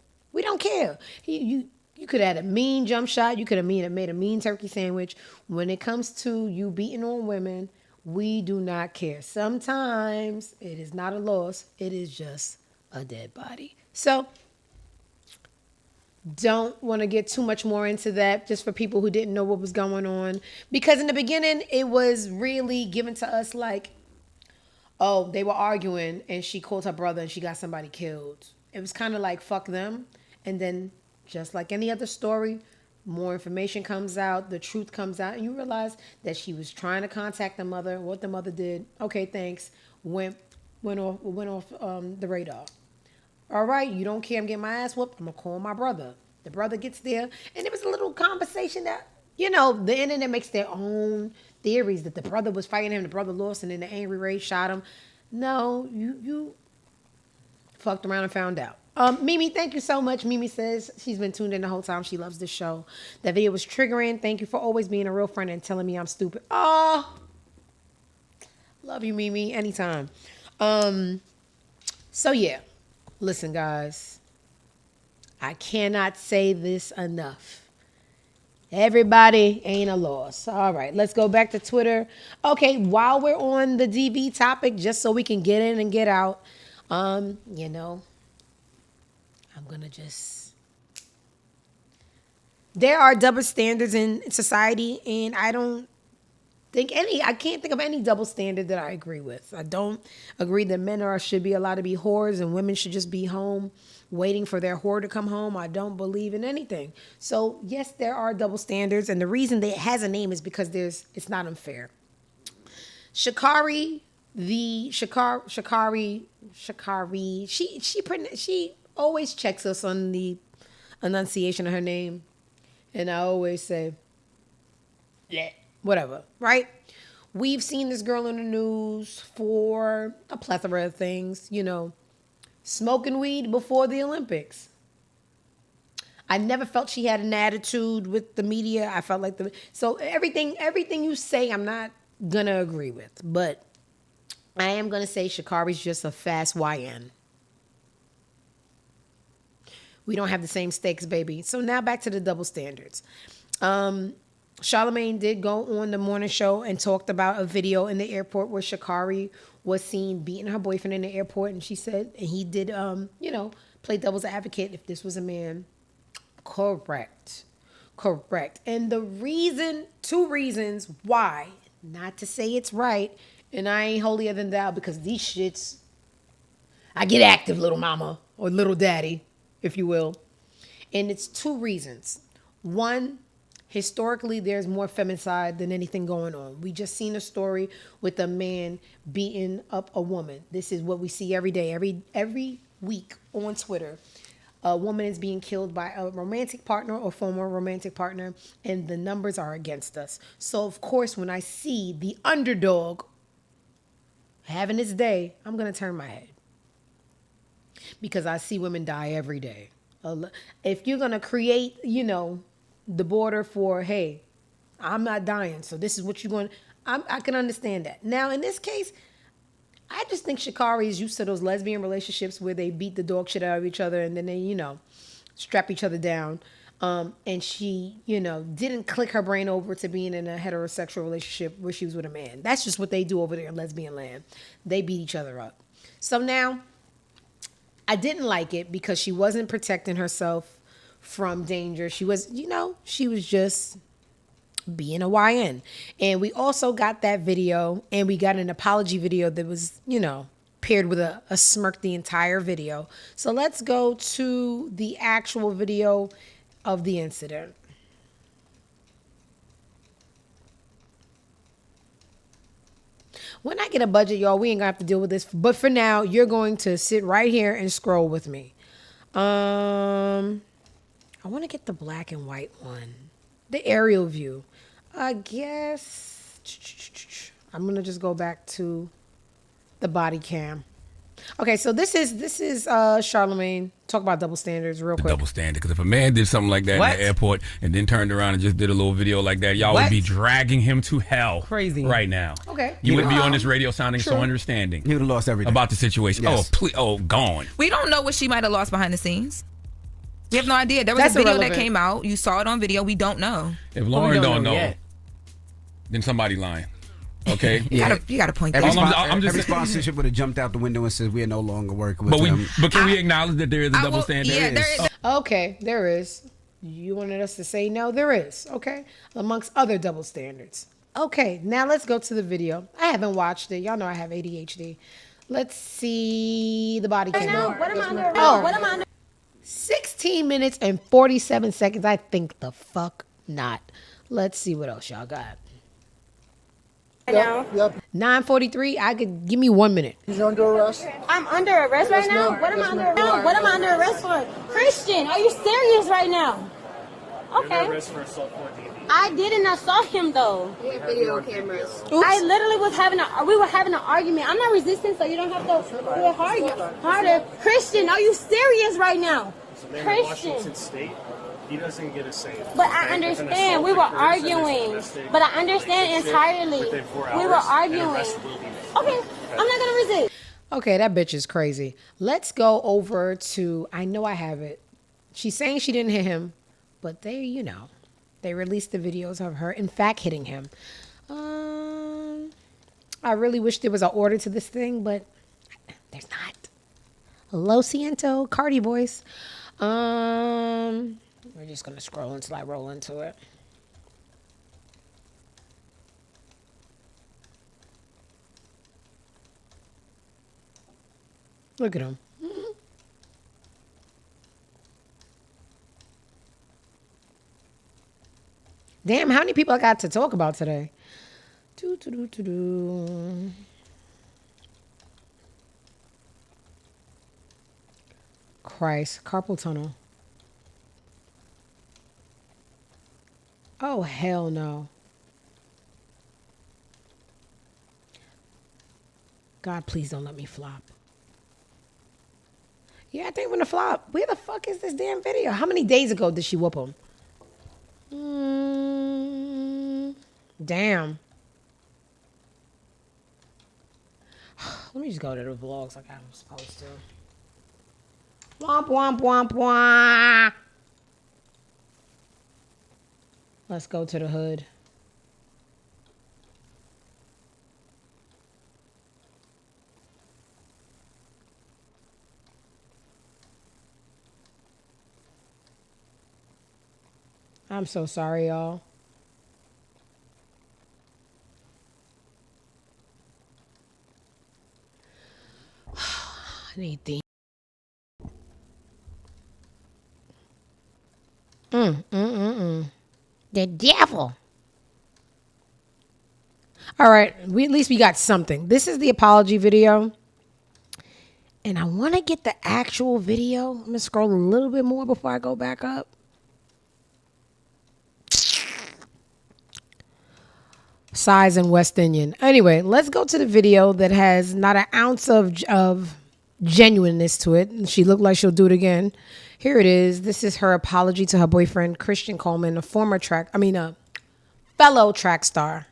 You could have had a mean jump shot. You could have made a mean turkey sandwich. When it comes to you beating on women, we do not care. Sometimes it is not a loss. It is just a dead body. So don't want to get too much more into that just for people who didn't know what was going on. Because in the beginning, it was really given to us like, oh, they were arguing and she called her brother and she got somebody killed. It was kind of like, fuck them. And then just like any other story, more information comes out, the truth comes out, and you realize that she was trying to contact the mother. What the mother did, okay, thanks, went off the radar. All right, you don't care, I'm getting my ass whooped, I'm gonna call my brother. The brother gets there, and there was a little conversation that you know, the internet makes their own theories that the brother was fighting him, the brother lost, and then the angry rage shot him. No, you fucked around and found out. Mimi, thank you so much. Mimi says she's been tuned in the whole time. She loves the show. That video was triggering. Thank you for always being a real friend and telling me I'm stupid. Oh, love you, Mimi. Anytime. So yeah, listen, guys. I cannot say this enough. Everybody ain't a loss. All right, let's go back to Twitter. Okay, while we're on the DV topic, just so we can get in and get out, you know, I'm gonna just. There are double standards in society, and I can't think of any double standard that I agree with. I don't agree that men should be allowed to be whores and women should just be home waiting for their whore to come home. I don't believe in anything. So yes, there are double standards, and the reason that it has a name is because it's not unfair. Shacarri, she always checks us on the enunciation of her name, and I always say, yeah, whatever, right? We've seen this girl in the news for a plethora of things, you know, smoking weed before the Olympics. I never felt she had an attitude with the media. I felt like so everything you say, I'm not gonna agree with, but I am gonna say Shacarri's just a fast YN. We don't have the same stakes, baby. So now back to the double standards. Charlamagne did go on the morning show and talked about a video in the airport where Shacarri was seen beating her boyfriend in the airport, and she said, and he did, you know, play devil's advocate if this was a man. Correct. And two reasons why, not to say it's right, and I ain't holier than thou, because these shits, I get active, little mama, or little daddy, if you will. And it's two reasons. One, historically, there's more feminicide than anything going on. We just seen a story with a man beating up a woman. This is what we see every day, every week on Twitter. A woman is being killed by a romantic partner or former romantic partner, and the numbers are against us. So, of course, when I see the underdog having its day, I'm going to turn my head. Because I see women die every day. If you're going to create, you know, the border for, hey, I'm not dying, so this is what you're going to, I can understand that. Now, in this case, I just think Shacarri is used to those lesbian relationships where they beat the dog shit out of each other and then they, you know, strap each other down. And she, you know, didn't click her brain over to being in a heterosexual relationship where she was with a man. That's just what they do over there in lesbian land. They beat each other up. So now, I didn't like it because she wasn't protecting herself from danger. She was, you know, she was just being a YN. And we also got that video, and we got an apology video that was, you know, paired with a smirk the entire video. So let's go to the actual video of the incident. When I get a budget, y'all, we ain't gonna have to deal with this. But for now, you're going to sit right here and scroll with me. I want to get the black and white one. The aerial view. I guess I'm going to just go back to the body cam. Okay, so this is Charlamagne. Talk about double standards real quick. Double standard, because if a man did something like that in the airport and then turned around and just did a little video like that, y'all would be dragging him to hell right now. Okay. You wouldn't be on this radio sounding so understanding. He would have lost everything about the situation. Yes. Oh, please, gone. We don't know what she might have lost behind the scenes. We have no idea. There was a video that came out. You saw it on video. We don't know. If Lauren don't know, then somebody lying. Okay, you got to point. Every sponsorship would have jumped out the window and said we are no longer working with them. But can we acknowledge that there is a double standard? Yeah, there is. Okay, there is. You wanted us to say no, there is. Okay, amongst other double standards. Okay, now let's go to the video. I haven't watched it. Y'all know I have ADHD. Let's see the body cam. What am I under? What am I under? 16 minutes and 47 seconds. I think the fuck not. Let's see what else y'all got. Yep. 9:43. I could give me 1 minute. He's under arrest. I'm under arrest right now. What am I under? What am I under arrest for? Christian, are you serious right now? Okay. Under arrest for assault for DV. I didn't assault him though. We have video cameras. I literally we were having an argument. I'm not resisting, so you don't have to do it harder. Christian, are you serious right now? Christian. State, he doesn't get a say. But I understand. We were arguing. But I understand entirely. We were arguing. Okay, I'm not gonna resist. Okay, that bitch is crazy. Let's go over to, I know I have it. She's saying she didn't hit him, but they released the videos of her, in fact, hitting him. I really wish there was an order to this thing, but there's not. Lo siento, Cardi voice. We're just going to scroll until I roll into it. Look at him. Damn, how many people I got to talk about today? Christ, carpal tunnel. Oh, hell no. God, please don't let me flop. Yeah, I think I'm gonna flop. Where the fuck is this damn video? How many days ago did she whoop him? Damn. Let me just go to the vlogs like I'm supposed to. Womp, womp, womp, womp. Let's go to the hood. I'm so sorry, y'all. I need the. The devil. All right, at least we got something. This is the apology video. And I want to get the actual video. I'm going to scroll a little bit more before I go back up. Size and West Indian. Anyway, let's go to the video that has not an ounce of genuineness to it. And she looked like she'll do it again. Here it is. This is her apology to her boyfriend, Christian Coleman, a fellow track star.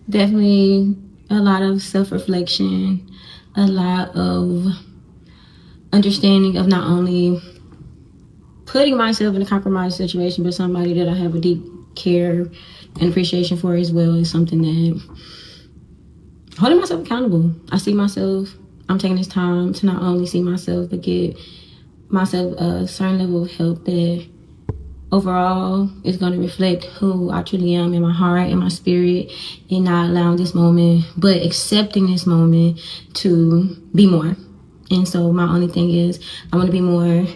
Definitely a lot of self-reflection, a lot of understanding of not only putting myself in a compromised situation, but somebody that I have a deep care and appreciation for as well is something that holding myself accountable. I see myself, I'm taking this time to not only see myself, but get myself a certain level of help that overall is going to reflect who I truly am in my heart and my spirit, and not allowing this moment, but accepting this moment to be more. And so my only thing is I want to be more,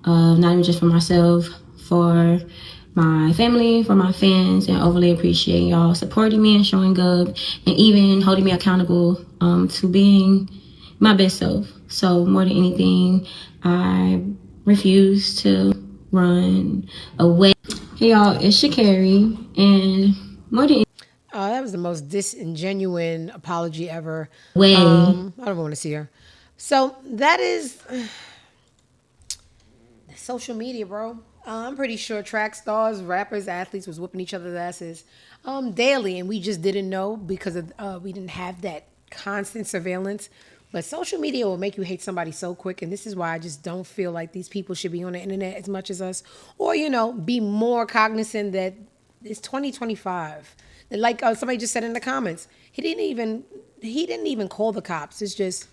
not even just for myself, for my family, for my fans, and overly appreciate y'all supporting me and showing up and even holding me accountable to being my best self. So more than anything, I refuse to run away. Hey y'all, it's Shacarri, and more than that was the most disingenuine apology ever. Way. I don't want to see her. So that is social media, bro. I'm pretty sure track stars, rappers, athletes was whooping each other's asses daily, and we just didn't know because of we didn't have that constant surveillance. But social media will make you hate somebody so quick, and this is why I just don't feel like these people should be on the internet as much as us, or be more cognizant that it's 2025. Like somebody just said in the comments, he didn't even call the cops. It's just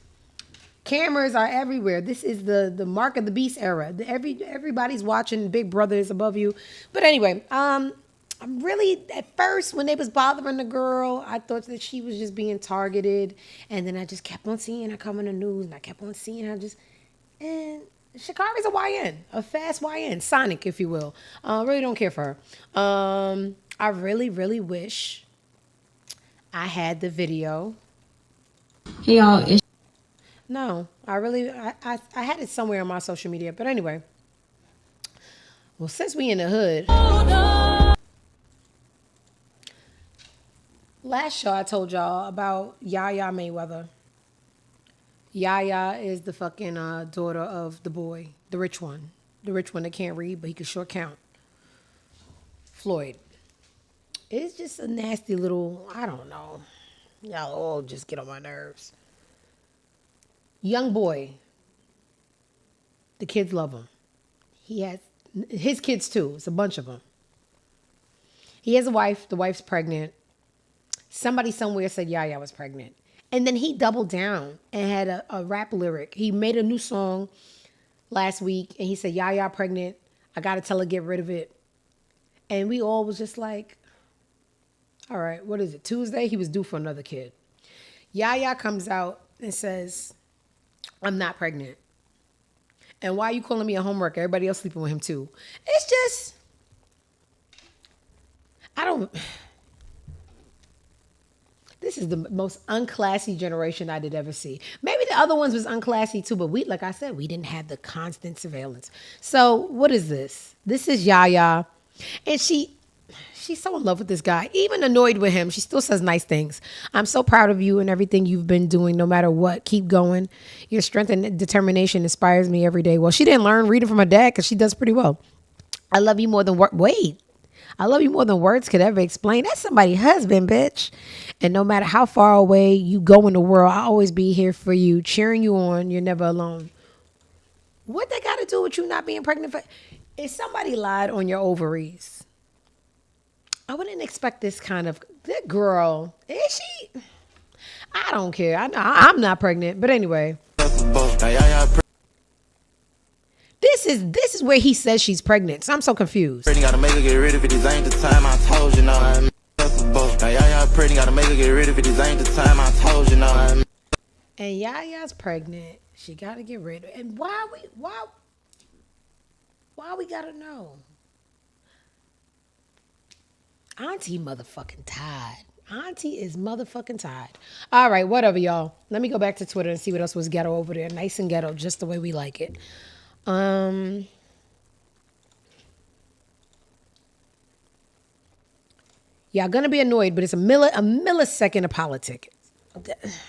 cameras are everywhere. This is the mark of the beast era. Everybody's watching. Big Brother is above you. But anyway, I'm really, at first, when they was bothering the girl, I thought that she was just being targeted. And then I just kept on seeing her come in the news. And I kept on seeing her and Shacarri's a YN, a fast YN, Sonic, if you will. Really don't care for her. I really, really wish I had the video. Hey y'all, No, I had it somewhere on my social media. But anyway, Well, since we in the hood, last show I told y'all about Yaya Mayweather. Yaya is the fucking daughter of the boy, the rich one that can't read but he can short count. Floyd. It's just a nasty little, I don't know. Y'all all just get on my nerves. Young boy. The kids love him. He has his kids too. It's a bunch of them. He has a wife. The wife's pregnant. Somebody somewhere said Yaya was pregnant. And then he doubled down and had a rap lyric. He made a new song last week and he said, Yaya pregnant. I got to tell her get rid of it. And we all was just like, all right, what is it? Tuesday? He was due for another kid. Yaya comes out and says, I'm not pregnant. And why are you calling me a homework? Everybody else sleeping with him too. It's just, this is the most unclassy generation I did ever see. Maybe the other ones was unclassy too, but we, like I said, we didn't have the constant surveillance. So what is this? This is Yaya. And she's so in love with this guy, even annoyed with him. She still says nice things. I'm so proud of you and everything you've been doing, no matter what. Keep going. Your strength and determination inspires me every day. Well, she didn't learn reading from her dad because she does pretty well. I love you more than I love you more than words could ever explain. That's somebody's husband, bitch. And no matter how far away you go in the world, I'll always be here for you, cheering you on. You're never alone. What that got to do with you not being pregnant? If somebody lied on your ovaries, I wouldn't expect this kind of, that girl, is she? I don't care. I'm not pregnant. But anyway. This is where he says she's pregnant. So I'm so confused. Gotta make her get rid of it. This ain't the time. I told you no. Yaya pregnant. Gotta make her get rid of it. This ain't the time. I told you no. And Yaya's pregnant. She gotta get rid of it. And why we gotta know? Auntie motherfucking tired. Auntie is motherfucking tired. All right, whatever, y'all. Let me go back to Twitter and see what else was ghetto over there. Nice and ghetto, just the way we like it. Y'all gonna be annoyed, but it's a millisecond of politics.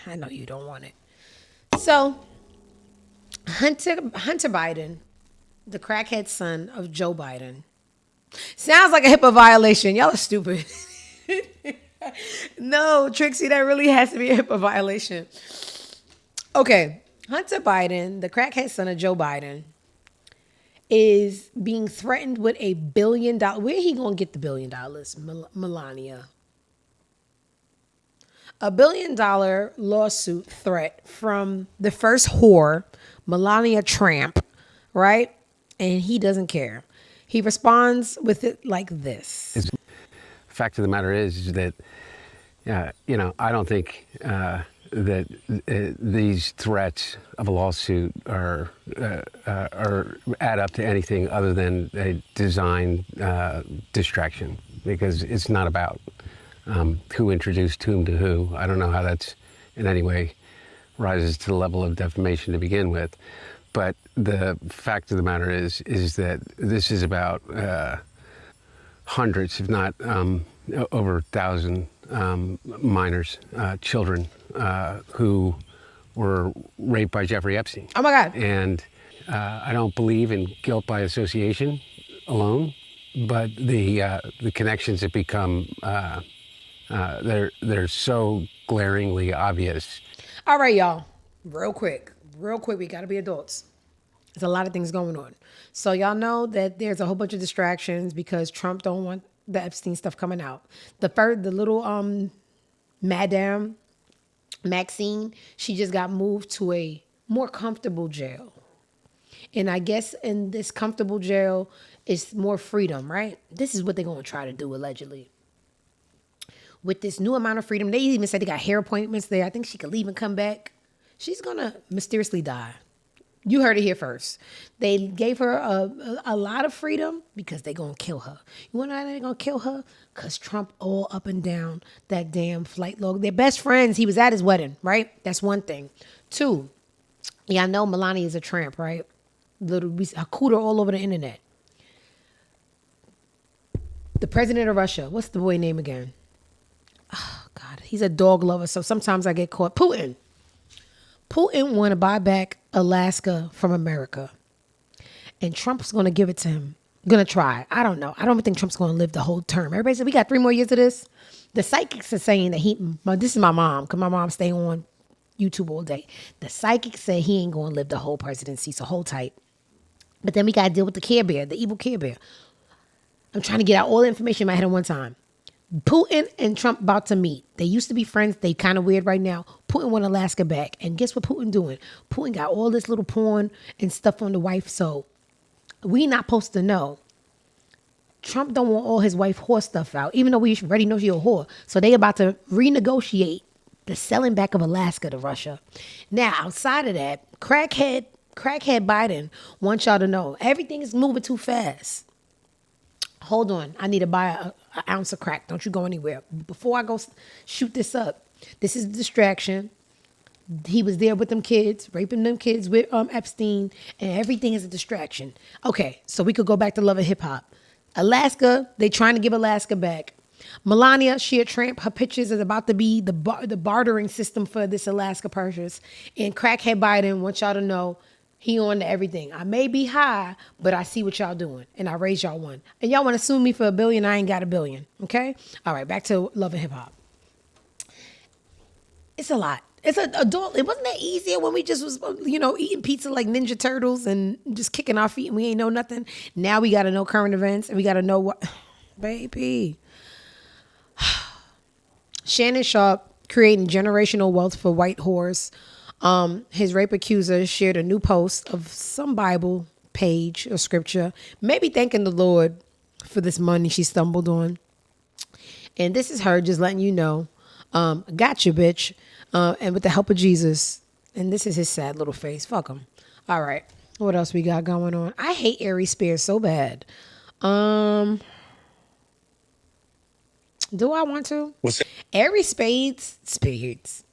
I know you don't want it. So, Hunter Biden, the crackhead son of Joe Biden, sounds like a HIPAA violation. Y'all are stupid. No, Trixie, that really has to be a HIPAA violation. Okay, Hunter Biden, the crackhead son of Joe Biden, is being threatened with $1 billion. Where he gonna get the $1 billion? Melania. $1 billion lawsuit threat from the first whore, Melania Trump, right? And he doesn't care. He responds with it like this. The fact of the matter is that, I don't think that these threats of a lawsuit are add up to anything other than a design distraction, because it's not about who introduced whom to who. I don't know how that's in any way rises to the level of defamation to begin with. But the fact of the matter is that this is about hundreds, if not over 1,000 minors, children who were raped by Jeffrey Epstein. Oh my God. And I don't believe in guilt by association alone, but the connections have become, they're so glaringly obvious. All right, y'all. Real quick, we gotta be adults. There's a lot of things going on. So y'all know that there's a whole bunch of distractions because Trump don't want the Epstein stuff coming out. The little Madame Maxine, she just got moved to a more comfortable jail. And I guess in this comfortable jail, it's more freedom, right? This is what they're gonna try to do, allegedly. With this new amount of freedom, they even said they got hair appointments there. I think she could leave and come back. She's gonna mysteriously die. You heard it here first. They gave her a lot of freedom because they're going to kill her. You want to know how they're going to kill her? Because Trump all up and down that damn flight log. They're best friends. He was at his wedding, right? That's one thing. Two, y'all know Melania is a tramp, right? I cooed her all over the internet. The president of Russia. What's the boy name again? Oh, God. He's a dog lover, so sometimes I get caught. Putin. Putin want to buy back Alaska from America. And Trump's going to give it to him. Going to try. I don't know. I don't think Trump's going to live the whole term. Everybody said, we got 3 more years of this. The psychics are saying that this is my mom, because my mom stay on YouTube all day. The psychics say he ain't going to live the whole presidency, so hold tight. But then we got to deal with the Care Bear, the evil Care Bear. I'm trying to get out all the information in my head at one time. Putin and Trump about to meet. They used to be friends. They kind of weird right now. Putin want Alaska back. And guess what Putin doing? Putin got all this little porn and stuff on the wife, so we not supposed to know. Trump don't want all his wife whore stuff out, even though we already know she a whore. So they about to renegotiate the selling back of Alaska to Russia. Now, outside of that, crackhead Biden wants y'all to know everything is moving too fast. Hold on. I need to buy an ounce of crack. Don't you go anywhere. Before I go shoot this up, this is a distraction. He was there with them kids, raping them kids with Epstein, and everything is a distraction. Okay, so we could go back to Love and Hip Hop. Alaska, they trying to give Alaska back. Melania, she a tramp. Her pictures is about to be the bartering system for this Alaska purchase. And crackhead Biden wants y'all to know he on to everything. I may be high, but I see what y'all doing. And I raised y'all one. And y'all want to sue me for $1 billion, I ain't got $1 billion. Okay? All right, back to Love and Hip Hop. It's a lot. It's an adult. It wasn't that easier when we just was, eating pizza like Ninja Turtles and just kicking our feet and we ain't know nothing. Now we got to know current events and we got to know what, baby. Shannon Sharp creating generational wealth for white whores. His rape accuser shared a new post of some Bible page or scripture, maybe thanking the Lord for this money she stumbled on. And this is her just letting you know, got you, bitch. And with the help of Jesus. And this is his sad little face. Fuck him. All right. What else we got going on? I hate Aries Spears so bad. Do I want to? What's that? Aries Spades.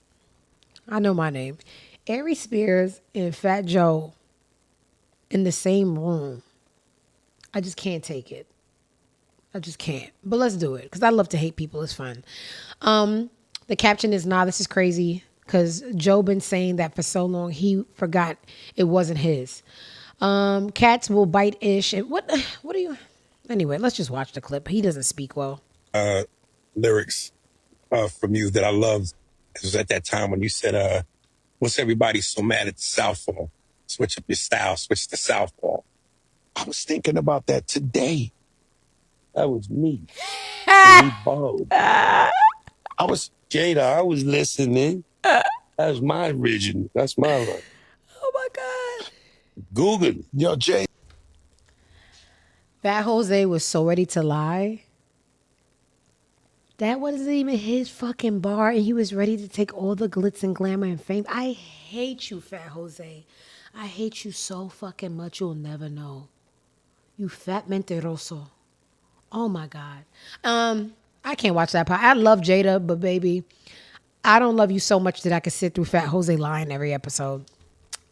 I know my name. Aries Spears and Fat Joe in the same room. I just can't take it. I just can't. But let's do it. Because I love to hate people. It's fun. The caption is, nah, this is crazy. Because Joe been saying that for so long, he forgot it wasn't his. Cats will bite ish. And what are you? Anyway, let's just watch the clip. He doesn't speak well. Lyrics from you that I loved. It was at that time when you said, what's everybody so mad at the Southpaw? Switch up your style, switch to Southpaw. I was thinking about that today. That was me. Me bold. Jada, I was listening. That was my original. That's my line. Oh my God. Google. Yo, Jay. Fat Jose was so ready to lie. That wasn't even his fucking bar, and he was ready to take all the glitz and glamour and fame. I hate you, Fat Jose. I hate you so fucking much you'll never know. You fat mentiroso. Oh my God. I can't watch that part. I love Jada, but baby, I don't love you so much that I could sit through Fat Jose lying every episode.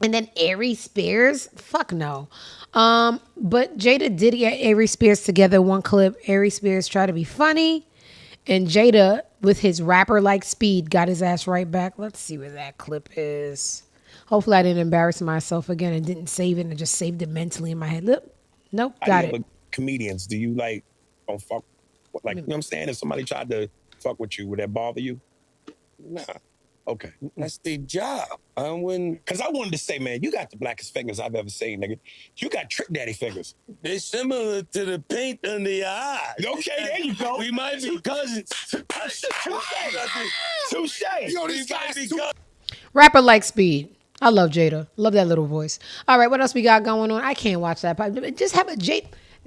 And then Aries Spears? Fuck no. But Jada did get Aries Spears together one clip. Aries Spears tried to be funny. And Jada, with his rapper-like speed, got his ass right back. Let's see where that clip is. Hopefully I didn't embarrass myself again and didn't save it and just saved it mentally in my head. Look, nope, got it. Comedians, do you don't fuck, you know what I'm saying? If somebody tried to fuck with you, would that bother you? Nah. Okay. That's their job. Because I wanted to say, man, you got the blackest fingers I've ever seen, nigga. You got Trick Daddy fingers. They're similar to the paint under your eyes. Okay, there you go. We might be cousins. Touche. Yo, this guy's Rapper like speed. I love Jada. Love that little voice. All right, what else we got going on? I can't watch that. Just have a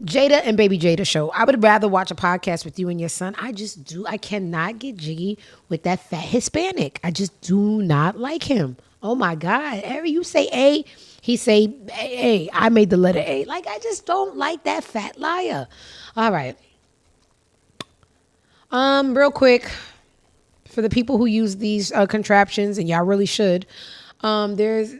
Jada and Baby Jada show. I would rather watch a podcast with you and your son. I just do. I cannot get jiggy with that fat Hispanic. I just do not like him. Oh my God. Every you say A, he say A. I made the letter A. Like, I just don't like that fat liar. All right. Real quick, for the people who use these contraptions, and y'all really should, there's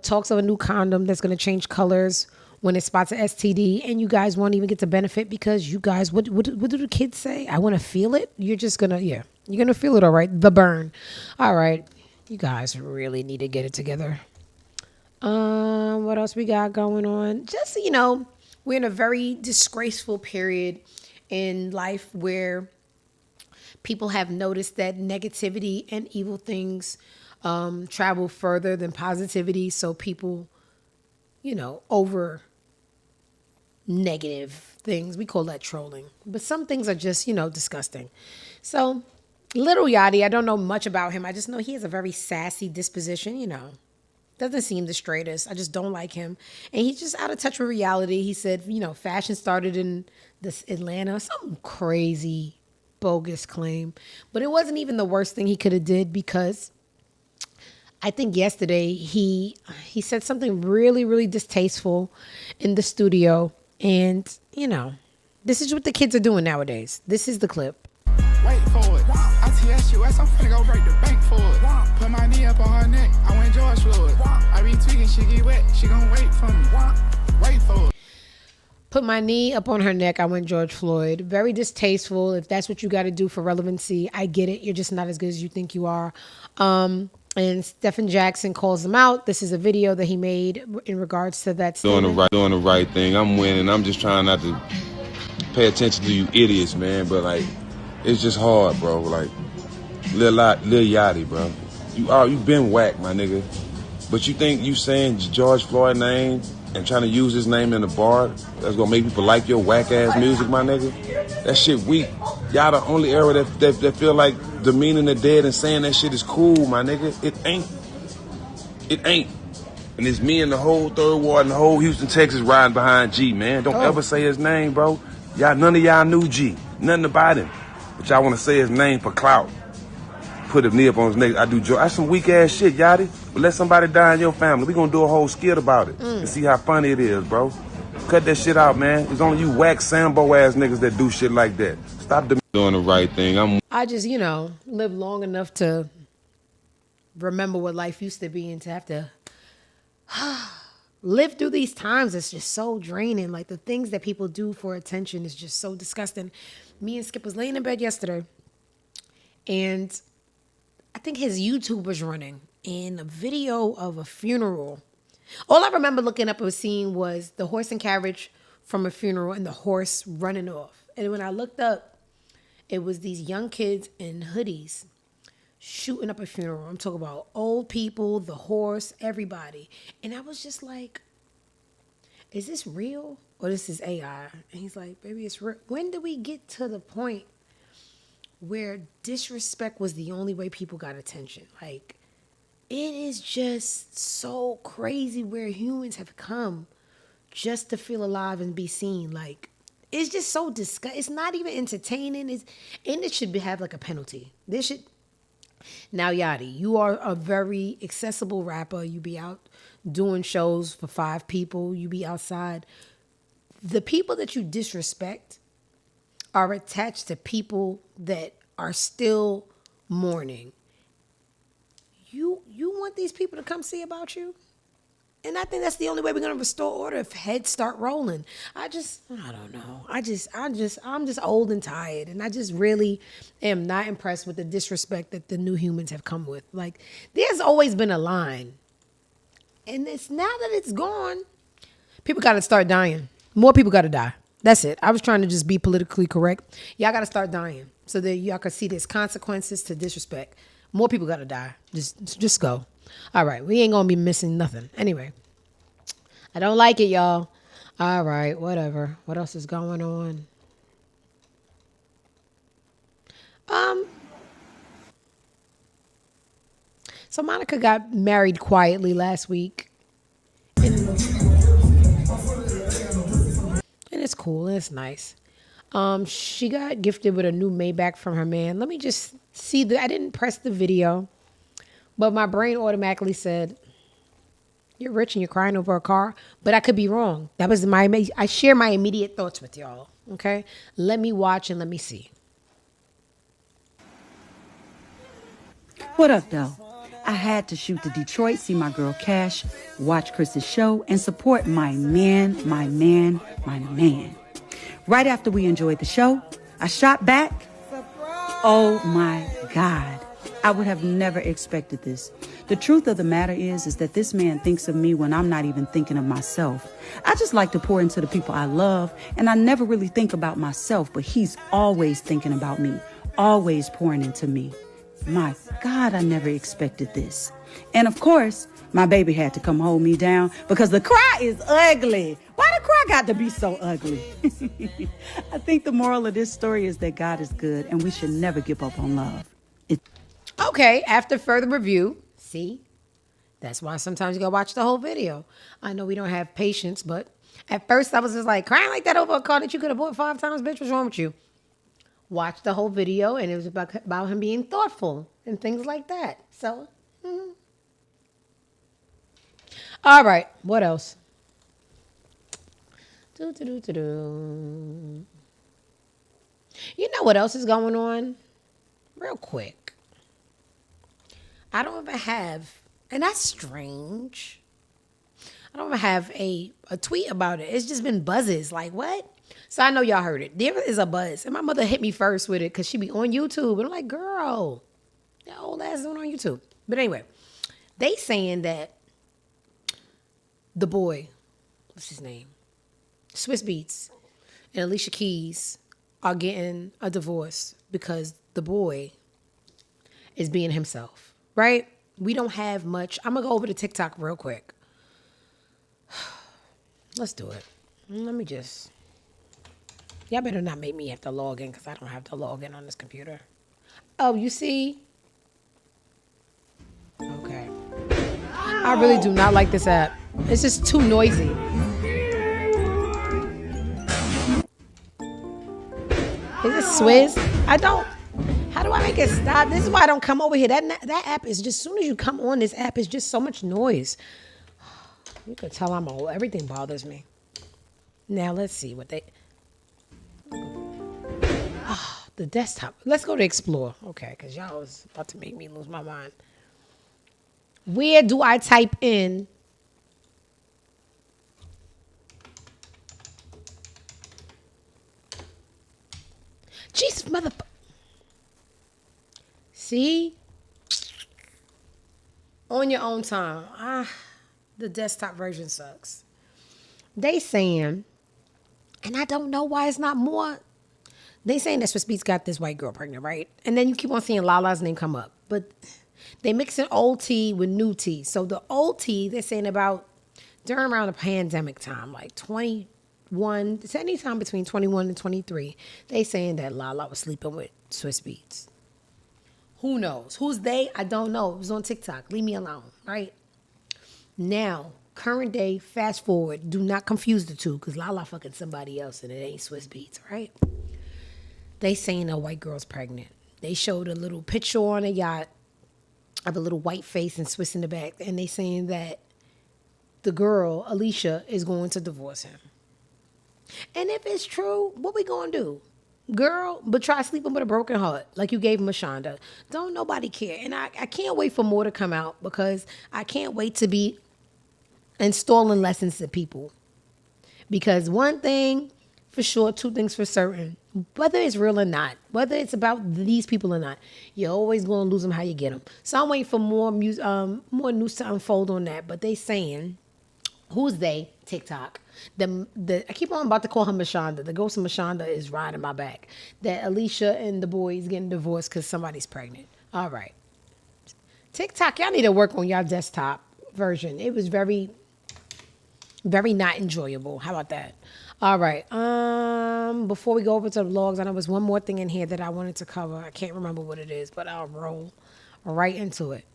talks of a new condom that's going to change colors when it spots an STD, and you guys won't even get to benefit because you guys, what do the kids say? I want to feel it. You're just gonna, you're gonna feel it, all right. The burn, all right. You guys really need to get it together. What else we got going on? Just we're in a very disgraceful period in life where people have noticed that negativity and evil things travel further than positivity. So people, over negative things, we call that trolling. But some things are just, disgusting. So Little Yachty, I don't know much about him. I just know he has a very sassy disposition, Doesn't seem the straightest. I just don't like him. And he's just out of touch with reality. He said, fashion started in this Atlanta, some crazy bogus claim. But it wasn't even the worst thing he could have did, because I think yesterday he said something really, really distasteful in the studio. And, this is what the kids are doing nowadays. This is the clip. Wait for it. ITSUS, I'm finna go break the bank for it. Put my knee up on her neck, I went George Floyd. I be tweaking, she get wet, she gon' wait for me. Wait for it. Put my knee up on her neck, I went George Floyd. Very distasteful. If that's what you got to do for relevancy, I get it. You're just not as good as you think you are. And Stephen Jackson calls him out. This is a video that he made in regards to that statement. Doing the right thing. I'm winning. I'm just trying not to pay attention to you idiots, man. But like, it's just hard, bro. Like, Lil Yachty, bro. You been whack, my nigga. But you think you saying George Floyd name and trying to use his name in a bar that's gonna make people like your whack ass music, my nigga? That shit weak. Y'all the only era that feel like demeaning the dead and saying that shit is cool, my nigga. It ain't. It ain't. And it's me and the whole Third Ward and the whole Houston, Texas riding behind G, man. Don't ever say his name, bro. None of y'all knew G. Nothing about him. But y'all want to say his name for clout. Put his knee up on his neck. That's some weak ass shit, Yachty. But let somebody die in your family. We gonna do a whole skit about it and see how funny it is, bro. Cut that shit out, man. It's only you whack Sambo ass niggas that do shit like that. Stop doing the right thing. I just, lived long enough to remember what life used to be, and to have to live through these times. It's just so draining. Like, the things that people do for attention is just so disgusting. Me and Skip was laying in bed yesterday, and I think his YouTube was running, and a video of a funeral. All I remember looking up and seeing was the horse and carriage from a funeral and the horse running off. And when I looked up, it was these young kids in hoodies shooting up a funeral. I'm talking about old people, the horse, everybody. And I was just like, is this real or this is AI? And he's like, baby, it's real. When did we get to the point where disrespect was the only way people got attention? Like, it is just so crazy where humans have come just to feel alive and be seen. Like, it's just so disgusting. It's not even entertaining. And it should have like a penalty. Now, Yachty, you are a very accessible rapper. You be out doing shows for 5 people. You be outside. The people that you disrespect are attached to people that are still mourning. You want these people to come see about you? And I think that's the only way we're gonna restore order, if heads start rolling. I don't know. I'm just old and tired, and I just really am not impressed with the disrespect that the new humans have come with. Like, there's always been a line, and it's now that it's gone, people got to start dying. More people got to die. That's it. I was trying to just be politically correct. Y'all got to start dying so that y'all can see there's consequences to disrespect. More people got to die. Just go. All right. We ain't going to be missing nothing. Anyway, I don't like it, y'all. All right. Whatever. What else is going on? So Monica got married quietly last week. And it's cool. And it's nice. She got gifted with a new Maybach from her man. Let me just see I didn't press the video, but my brain automatically said, you're rich and you're crying over a car, but I could be wrong. That was I share my immediate thoughts with y'all. Okay. Let me watch and let me see. What up, though? I had to shoot to Detroit, see my girl Cash, watch Chris's show, and support my man. Right after we enjoyed the show, I shot back. Oh my God. I would have never expected this. The truth of the matter is that this man thinks of me when I'm not even thinking of myself. I just like to pour into the people I love, and I never really think about myself, but he's always thinking about me, always pouring into me. My God, I never expected this. And of course, my baby had to come hold me down because the cry is ugly. Why the cry got to be so ugly? I think the moral of this story is that God is good and we should never give up on love. Okay, after further review, see, that's why sometimes you gotta watch the whole video. I know we don't have patience, but at first I was just like crying like that over a car that you could have bought 5 times, bitch. What's wrong with you? Watch the whole video, and it was about him being thoughtful and things like that. So, all right, what else? You know what else is going on? Real quick. I don't even have, and that's strange. I don't even have a tweet about it. It's just been buzzes. Like, what? So I know y'all heard it. There is a buzz. And my mother hit me first with it because she be on YouTube. And I'm like, girl, that old ass is on YouTube. But anyway, they saying that the boy, what's his name? Swiss Beats and Alicia Keys are getting a divorce because the boy is being himself. Right? We don't have much. I'm going to go over to TikTok real quick. Let's do it. Let me just. Y'all better not make me have to log in because I don't have to log in on this computer. Oh, you see? Okay. I really do not like this app. It's just too noisy. Is it Swizz? I don't. How do I make it stop? This is why I don't come over here. That app is just, as soon as you come on this app, it's just so much noise. You could tell I'm old. Everything bothers me. Now, let's see what they... Oh, the desktop. Let's go to Explore. Okay, because y'all was about to make me lose my mind. Where do I type in... Jesus, motherfucker. See? On your own time. The desktop version sucks. They saying, and I don't know why it's not more. They saying that Swiss Beats got this white girl pregnant, right? And then you keep on seeing Lala's name come up. But they mixing old tea with new tea. So the old tea, they're saying about during around the pandemic time, like 21, it's any time between 21 and 23, they saying that Lala was sleeping with Swiss Beats. Who knows? Who's they? I don't know. It was on TikTok. Leave me alone, right? Now, current day, fast forward. Do not confuse the two because Lala fucking somebody else and it ain't Swiss Beats, right? They saying a white girl's pregnant. They showed a little picture on a yacht of a little white face and Swiss in the back. And they saying that the girl, Alicia, is going to divorce him. And if it's true, what we gonna do? Girl, but try sleeping with a broken heart like you gave Mashonda. Don't nobody care. And I can't wait for more to come out because I can't wait to be installing lessons to people. Because one thing for sure, two things for certain, whether it's real or not, whether it's about these people or not, you're always going to lose them how you get them. So I'm waiting for more news to unfold on that. But they saying, who's they? TikTok. I keep on about to call her Mashonda. The ghost of Mashonda is riding my back. That Alicia and the boy is getting divorced because somebody's pregnant. All right. TikTok, y'all need to work on y'all desktop version. It was very, very not enjoyable. How about that? All right. Before we go over to the logs, I know there's one more thing in here that I wanted to cover. I can't remember what it is, but I'll roll right into it.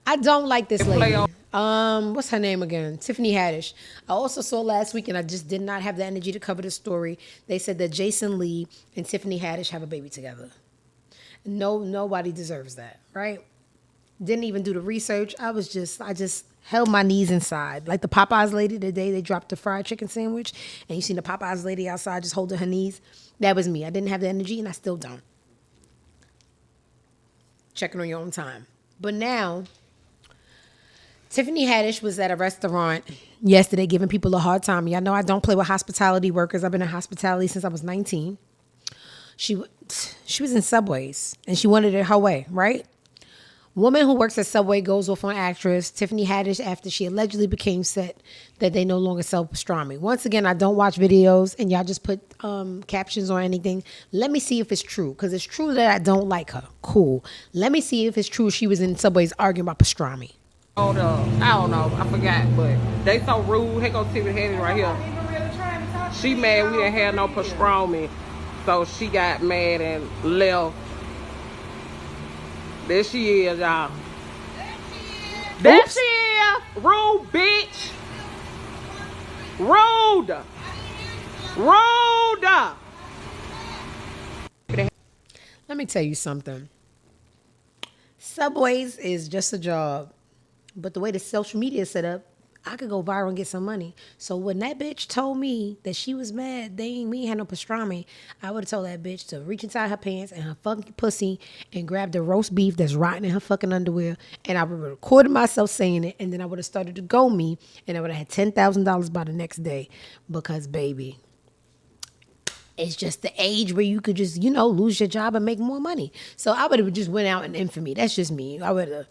I don't like this lady. What's her name again? Tiffany Haddish. I also saw last week, and I just did not have the energy to cover the story. They said that Jason Lee and Tiffany Haddish have a baby together. No, nobody deserves that, right? Didn't even do the research. I just held my knees inside. Like the Popeyes lady, the day they dropped the fried chicken sandwich, and you seen the Popeyes lady outside just holding her knees. That was me. I didn't have the energy, and I still don't. Checking on your own time. But now, Tiffany Haddish was at a restaurant yesterday giving people a hard time. Y'all know I don't play with hospitality workers. I've been in hospitality since I was 19. She was in Subways, and she wanted it her way, right? Woman who works at Subway goes off on actress Tiffany Haddish after she allegedly became set that they no longer sell pastrami. Once again, I don't watch videos, and y'all just put captions on anything. Let me see if it's true, because it's true that I don't like her. Cool. Let me see if it's true she was in Subways arguing about pastrami. I don't know, I forgot, but they so rude. Here goes Tiffany Haddish right here. She mad we didn't have no pastrami, so she got mad and left. There she is, y'all. There she is. Rude, bitch. Rude. Rude. Let me tell you something. Subways is just a job. But the way the social media is set up, I could go viral and get some money. So when that bitch told me that she was mad, we ain't had no pastrami, I would have told that bitch to reach inside her pants and her fucking pussy and grab the roast beef that's rotting in her fucking underwear. And I would have recorded myself saying it, and then I would have started to go me, and I would have had $10,000 by the next day. Because, baby, it's just the age where you could just, lose your job and make more money. So I would have just went out in infamy. That's just me. I would have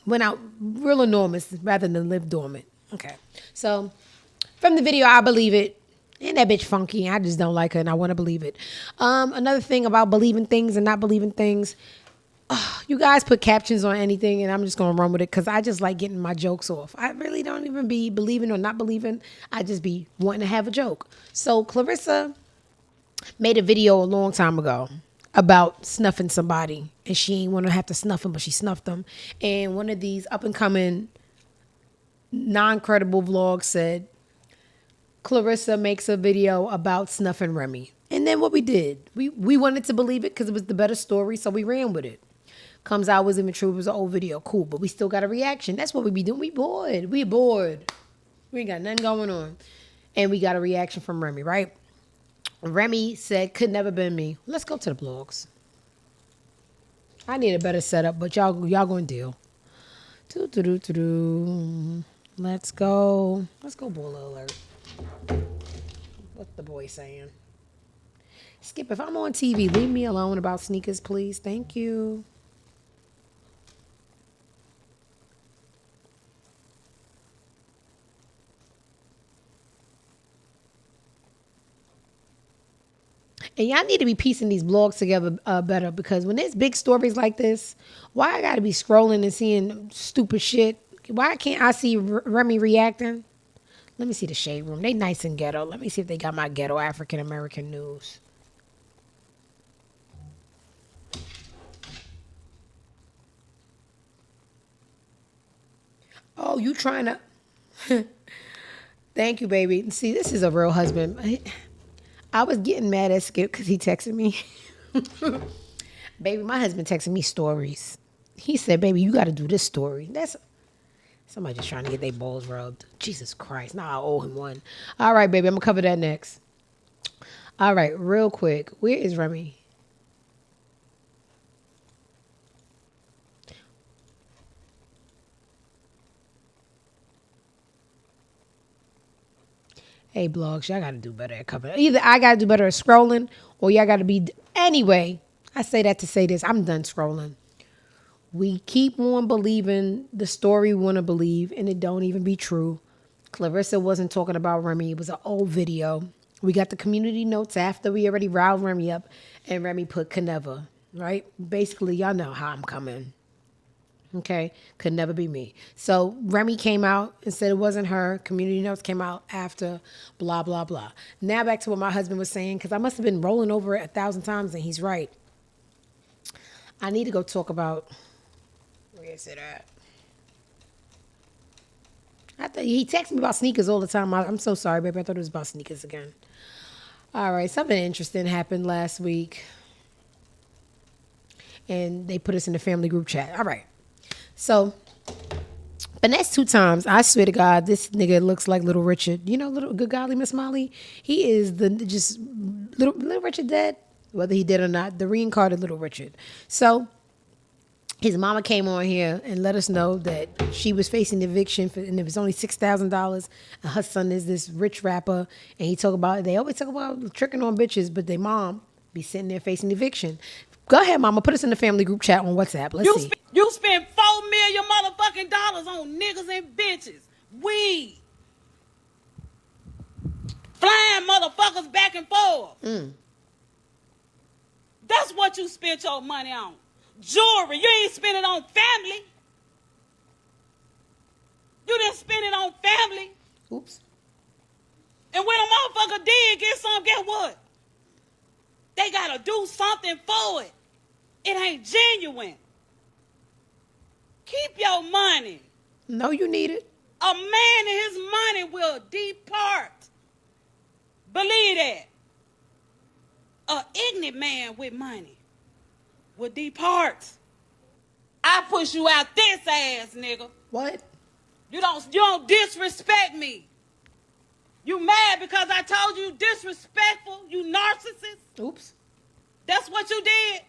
went out real enormous rather than live dormant. Okay. So from the video, I believe it. And that bitch funky. I just don't like her, and I want to believe it. Another thing about believing things and not believing things. You guys put captions on anything, and I'm just going to run with it because I just like getting my jokes off. I really don't even be believing or not believing. I just be wanting to have a joke. So Clarissa made a video a long time ago about snuffing somebody, and she ain't want to have to snuff him, but she snuffed them. And one of these up-and-coming non-credible vlogs said, Clarissa makes a video about snuffing Remy. And then what we did, we wanted to believe it because it was the better story, so we ran with it. Comes out, wasn't even true, it was an old video, cool, but we still got a reaction. That's what we be doing, we bored. We ain't got nothing going on. And we got a reaction from Remy, right? Remy said, could never been me. Let's go to the blogs. I need a better setup, but y'all gonna deal. Let's go baller alert. What's the boy saying? Skip, if I'm on TV, leave me alone about sneakers, please. Thank you. And y'all need to be piecing these blogs together better, because when there's big stories like this, why I gotta be scrolling and seeing stupid shit? Why can't I see Remy reacting? Let me see the Shade Room. They nice and ghetto. Let me see if they got my ghetto African American news. Oh, you trying to... Thank you, baby. See, this is a real husband. I was getting mad at Skip because he texted me. Baby, my husband texted me stories. He said, baby, you got to do this story. That's somebody just trying to get their balls rubbed. Jesus Christ. Now I owe him one. All right, baby, I'm going to cover that next. All right, real quick. Where is Remy? Hey, blogs, y'all got to do better at covering. Either I got to do better at scrolling, or y'all got to be... Anyway, I say that to say this. I'm done scrolling. We keep on believing the story we want to believe, and it don't even be true. Clarissa wasn't talking about Remy. It was an old video. We got the community notes after we already riled Remy up, and Remy put could never, right? Basically, y'all know how I'm coming. Okay, could never be me. So Remy came out and said it wasn't her. Community notes came out after, blah, blah, blah. Now back to what my husband was saying, because I must have been rolling over it 1,000 times, and he's right. I need to go talk about, where is it at? He texts me about sneakers all the time. I'm so sorry, baby. I thought it was about sneakers again. All right, something interesting happened last week, and they put us in the family group chat. All right. So, finesse 2 times. I swear to God, this nigga looks like Little Richard. You know, little good golly Miss Molly. He is the just little Richard dead, whether he did or not. The reincarnated Little Richard. So his mama came on here and let us know that she was facing eviction and it was only $6,000. And her son is this rich rapper, and they always talk about tricking on bitches, but their mom be sitting there facing eviction. Go ahead, mama. Put us in the family group chat on WhatsApp. Let's see. You spend $4 million motherfucking dollars on niggas and bitches. Weed. Flying motherfuckers back and forth. That's what you spent your money on. Jewelry. You ain't spend it on family. You didn't spend it on family. Oops. And when a motherfucker did get some, guess what? They gotta do something for it. It ain't genuine. Keep your money. No, you need it. A man and his money will depart. Believe that. An ignorant man with money will depart. I push you out this ass, nigga. What? You don't disrespect me. You mad because I told you disrespectful, you narcissist? Oops. That's what you did?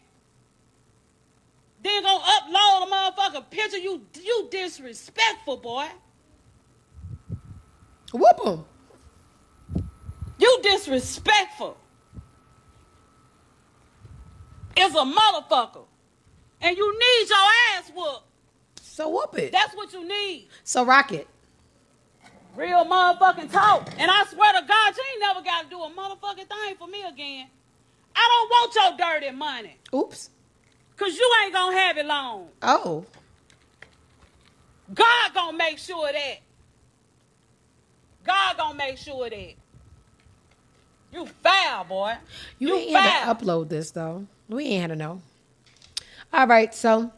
Then gonna upload a motherfucking picture. You disrespectful, boy. Whoop him. You disrespectful. It's a motherfucker. And you need your ass whooped. So whoop it. That's what you need. So rock it. Real motherfucking talk. And I swear to God, you ain't never got to do a motherfucking thing for me again. I don't want your dirty money. Oops. Because you ain't going to have it long. Oh. God going to make sure of that. God going to make sure of that. You foul, boy. You ain't had to upload this, though. We ain't had to know. All right, so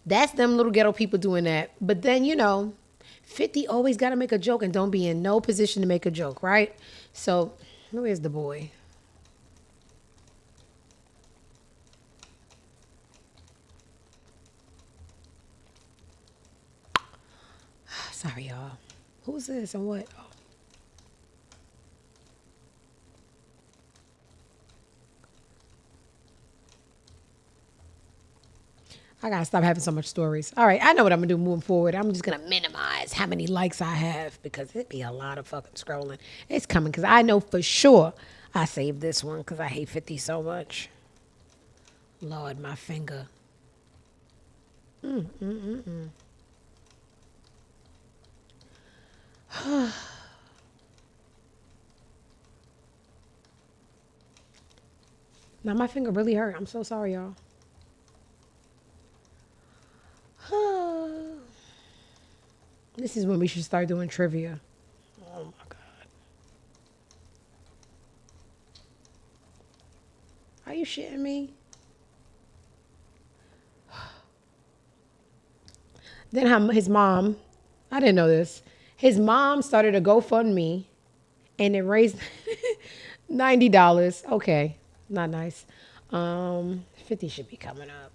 that's them little ghetto people doing that. But then, 50 always got to make a joke and don't be in no position to make a joke, right? So where's the boy? Sorry, y'all. Who's this and what? Oh. I gotta stop having so much stories. All right, I know what I'm gonna do moving forward. I'm just gonna minimize how many likes I have because it'd be a lot of fucking scrolling. It's coming because I know for sure I saved this one because I hate 50 so much. Lord, my finger. Now my finger really hurt. I'm so sorry, y'all. This is when we should start doing trivia. Oh my God. Are you shitting me? Then his mom, I didn't know this. His mom started a GoFundMe and it raised $90. Okay, not nice. 50 should be coming up.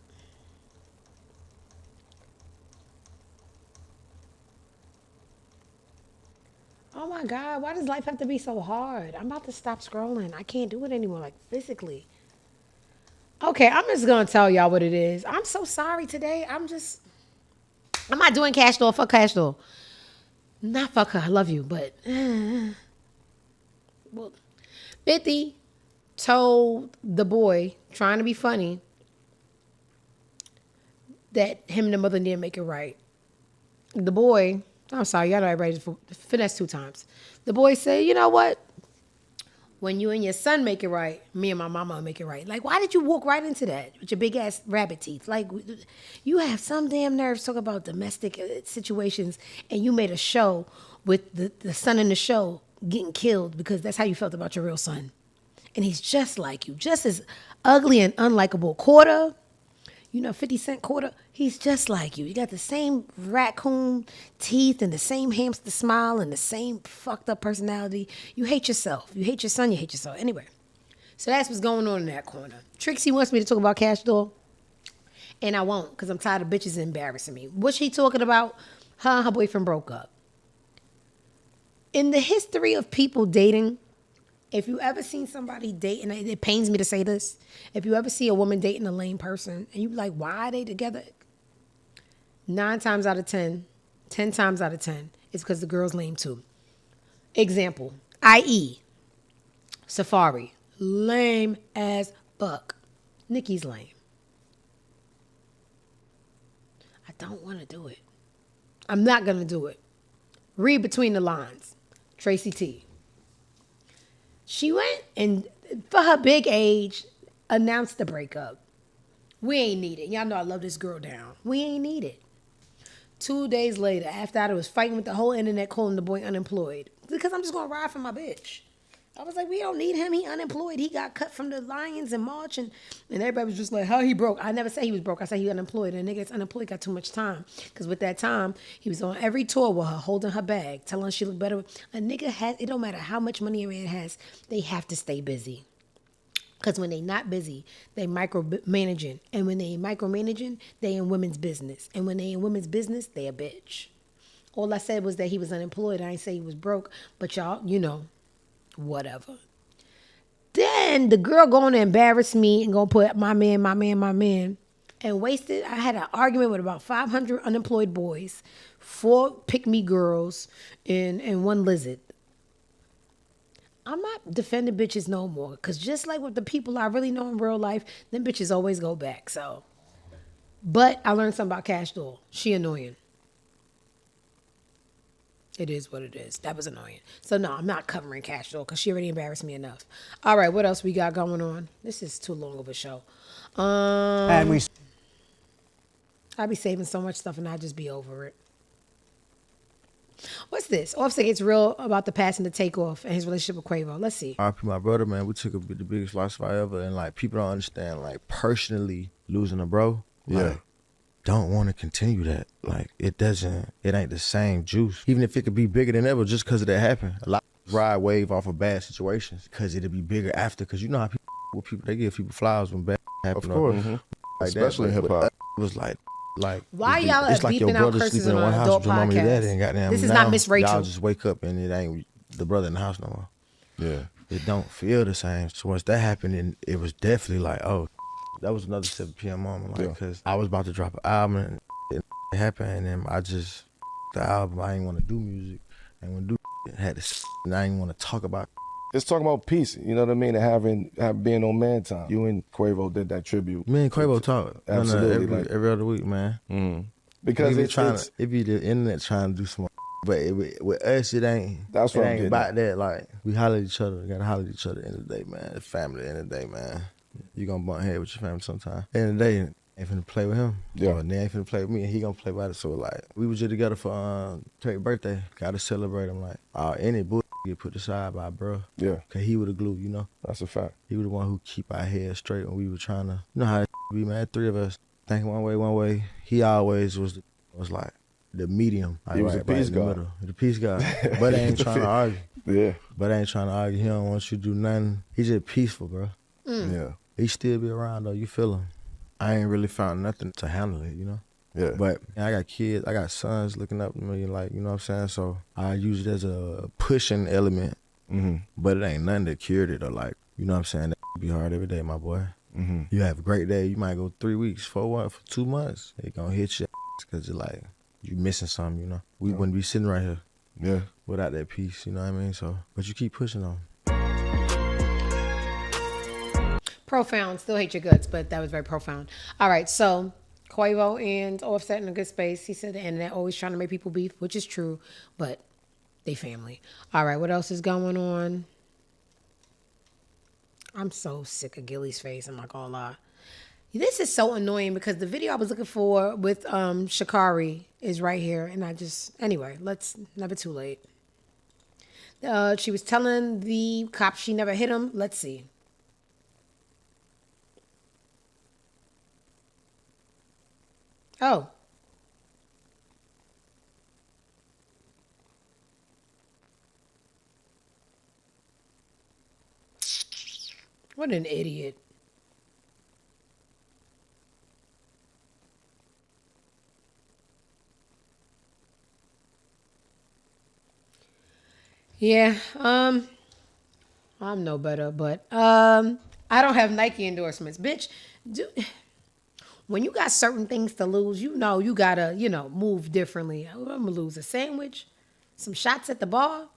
Oh my God, why does life have to be so hard? I'm about to stop scrolling. I can't do it anymore, like physically. Okay, I'm just gonna tell y'all what it is. I'm so sorry today. I'm not doing Cash Doll. Fuck Cash Doll. Not fuck her. I love you, but well, 50 told the boy trying to be funny that him and the mother didn't make it right. The boy, I'm sorry, y'all know I raised finesse 2 times. The boy said, you know what? When you and your son make it right, me and my mama will make it right. Like, why did you walk right into that with your big ass rabbit teeth? Like, you have some damn nerves talking about domestic situations, and you made a show with the son in the show getting killed because that's how you felt about your real son. And he's just like you, just as ugly and unlikable. Quarter, 50 Cent Quarter, he's just like you. You got the same raccoon teeth and the same hamster smile and the same fucked up personality. You hate yourself. You hate your son, you hate yourself. Anyway, so that's what's going on in that corner. Trixie wants me to talk about Cash Doll. And I won't because I'm tired of bitches embarrassing me. What's she talking about? Her and her boyfriend broke up. In the history of people dating, if you ever seen somebody date, and it pains me to say this, if you ever see a woman dating a lame person and you like, why are they together? 9 times out of 10, 10 times out of 10, it's because the girl's lame too. Example, i.e., Safari, lame as fuck. Nikki's lame. I don't want to do it. I'm not going to do it. Read between the lines. Tracy T. She went and, for her big age, announced the breakup. We ain't need it. Y'all know I love this girl down. We ain't need it. 2 days later, after I was fighting with the whole internet calling the boy unemployed. Because I'm just going to ride for my bitch. I was like, we don't need him. He unemployed. He got cut from the Lions in March. And everybody was just like, how he broke? I never said he was broke. I said he unemployed. And niggas unemployed got too much time. Because with that time, he was on every tour with her, holding her bag, telling her she looked better. A nigga has, it don't matter how much money a man has, they have to stay busy. Because when they not busy, they micromanaging. And when they micromanaging, they in women's business. And when they in women's business, they a bitch. All I said was that he was unemployed. I ain't say he was broke. But y'all, you know, whatever. Then the girl going to embarrass me and going to put my man, and wasted. I had an argument with about 500 unemployed boys, 4 pick-me girls, and 1 lizard. I'm not defending bitches no more. Because just like with the people I really know in real life, them bitches always go back. So, but I learned something about Cash Doll. She annoying. It is what it is. That was annoying. So no, I'm not covering Cash Doll because she already embarrassed me enough. All right, what else we got going on? This is too long of a show. And we I be saving so much stuff and I just be over it. What's this? Offset gets real about the passing the takeoff and his relationship with Quavo. Let's see. My brother, man, we took the biggest loss fight ever, and like people don't understand, like personally losing a bro, like, don't want to continue that. Like it ain't the same juice. Even if it could be bigger than ever, just because of that happened. A lot of ride wave off of bad situations because it'll be bigger after. Because you know how people they give people flowers when bad happen. Of course, like especially that. hip hop. It was like why y'all it's like your beeping out brother curses sleeping in on one an house adult with your mom and your daddy, and podcast? goddamn This is now, not Miss Rachel. Y'all just wake up and it ain't the brother in the house no more. Yeah, it don't feel the same. So once that happened, and it was definitely like, oh, that was another 7 p.m. moment, like, because I was about to drop an album and it happened, and then I just the album. I ain't want to do music, and when had this, and I ain't want to talk about. It's talking about peace, you know what I mean, and being on man time. You and Quavo did that tribute. Me and Quavo talk Absolutely, every other week, man. Mm-hmm. Because it be the internet trying to do some, but with us it ain't. That's what it I'm ain't getting about at. that. Like we holler at each other, gotta holler at each other at the end of the day, man. The family at the end of the day, man. You gonna bump head with your family sometime. At the end of the day, ain't finna play with him. Yeah. Or they ain't finna play with me, and he gonna play by it. So like, we was just together for Tate's birthday. Gotta celebrate him. Like, any bull get put aside by bro. Yeah. Cause he was the glue, you know. That's a fact. He was the one who keep our head straight when we were trying to. You know how it be, man. 3 of us thinking one way. He always was like the medium. Like, He was a peace in the guy. middle. The peace guy. But ain't trying to argue. Yeah. But ain't trying to argue. He don't want you to do nothing. He just peaceful, bro. Yeah. He still be around though. You feel him. I ain't really found nothing to handle it, you know? Yeah. But I got kids, I got sons looking up to me, like, you know what I'm saying? So I use it as a pushing element, but it ain't nothing that cured it or like, you know what I'm saying? That be hard every day, my boy. You have a great day, you might go 3 weeks, 4 2 months. It gonna hit you because you're like, you missing something, you know? We wouldn't be sitting right here without that peace, you know what I mean? So, but you keep pushing on. Profound. Still hate your guts, but that was very profound. All right, so Quavo and Offset in a good space. He said the internet always trying to make people beef, which is true, but they family. All right, what else is going on? I'm so sick of Gilly's face, I'm not gonna lie. This is so annoying because the video I was looking for with Shacarri is right here, and anyway, let's never too late. She was telling the cops she never hit him. Let's see. Oh. What an idiot. Yeah. I'm no better, but I don't have Nike endorsements, bitch. Do, when you got certain things to lose, you gotta, move differently. I'm gonna lose a sandwich, some shots at the bar.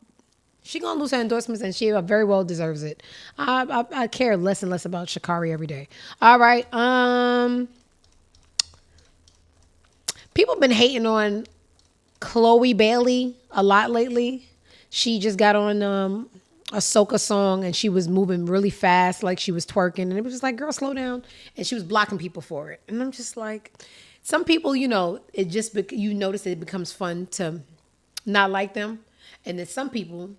She gonna lose her endorsements, and she very well deserves it. I care less and less about Shacarri every day. All right. People been hating on Chloe Bailey a lot lately. She just got on a soca song and she was moving really fast, like she was twerking, and it was just like, girl, slow down. And she was blocking people for it. And I'm just like, some people, it just you notice it becomes fun to not like them, and then some people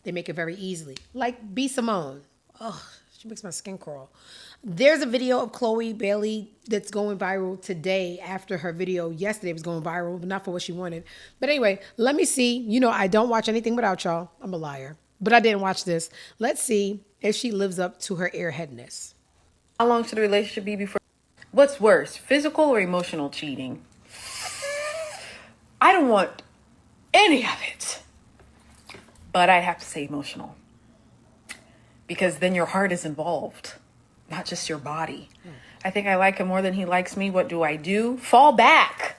they make it very easily, like B Simone. Oh, she makes my skin crawl. There's a video of Chloe Bailey that's going viral today after her video yesterday was going viral, but not for what she wanted. But anyway, let me see. I don't watch anything without y'all. I'm a liar. But I didn't watch this. Let's see if she lives up to her airheadness. How long should the relationship be before? What's worse, physical or emotional cheating? I don't want any of it. But I have to say emotional. Because then your heart is involved, not just your body. I think I like him more than he likes me. What do I do? Fall back.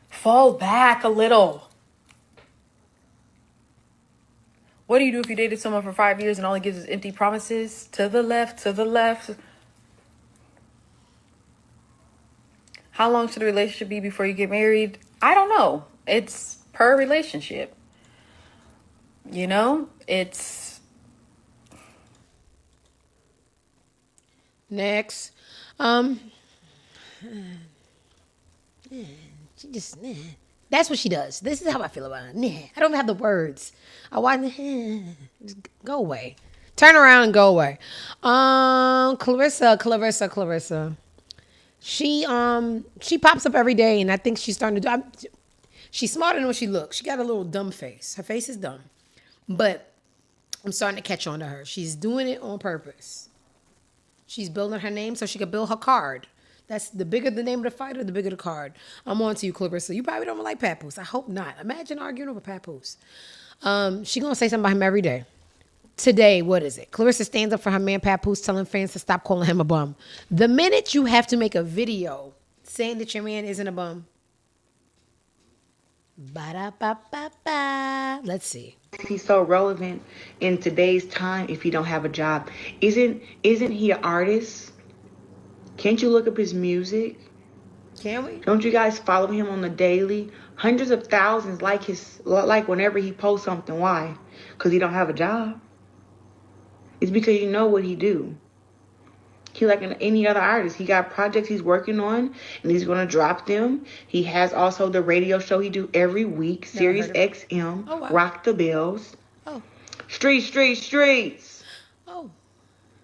Fall back a little. What do you do if you dated someone for 5 years and all he gives is empty promises? To the left, to the left. How long should a relationship be before you get married? I don't know. It's per relationship. It's... Next. She just, that's what she does. This is how I feel about her. I don't even have the words. I want, just go away. Turn around and go away. Clarissa. She pops up every day, and I think she's starting to do. She's smarter than what she looks. She got a little dumb face. Her face is dumb, but I'm starting to catch on to her. She's doing it on purpose. She's building her name so she could build her card. That's the bigger the name of the fighter, the bigger the card. I'm on to you, Clarissa. You probably don't like Papoose. I hope not. Imagine arguing over Papoose. She gonna say something about him every day. Today, what is it? Clarissa stands up for her man Papoose, telling fans to stop calling him a bum. The minute you have to make a video saying that your man isn't a bum, ba-da-ba-ba-ba. Let's see. He's so relevant in today's time if you don't have a job. Isn't he an artist? Can't you look up his music? Can we? Don't you guys follow him on the daily? Hundreds of thousands like whenever he posts something. Why? Because he don't have a job. It's because you know what he do. He like any other artist. He got projects he's working on, and he's going to drop them. He has also the radio show he do every week, Sirius XM, Oh, wow. Rock the Bells. Oh. Streets. Oh.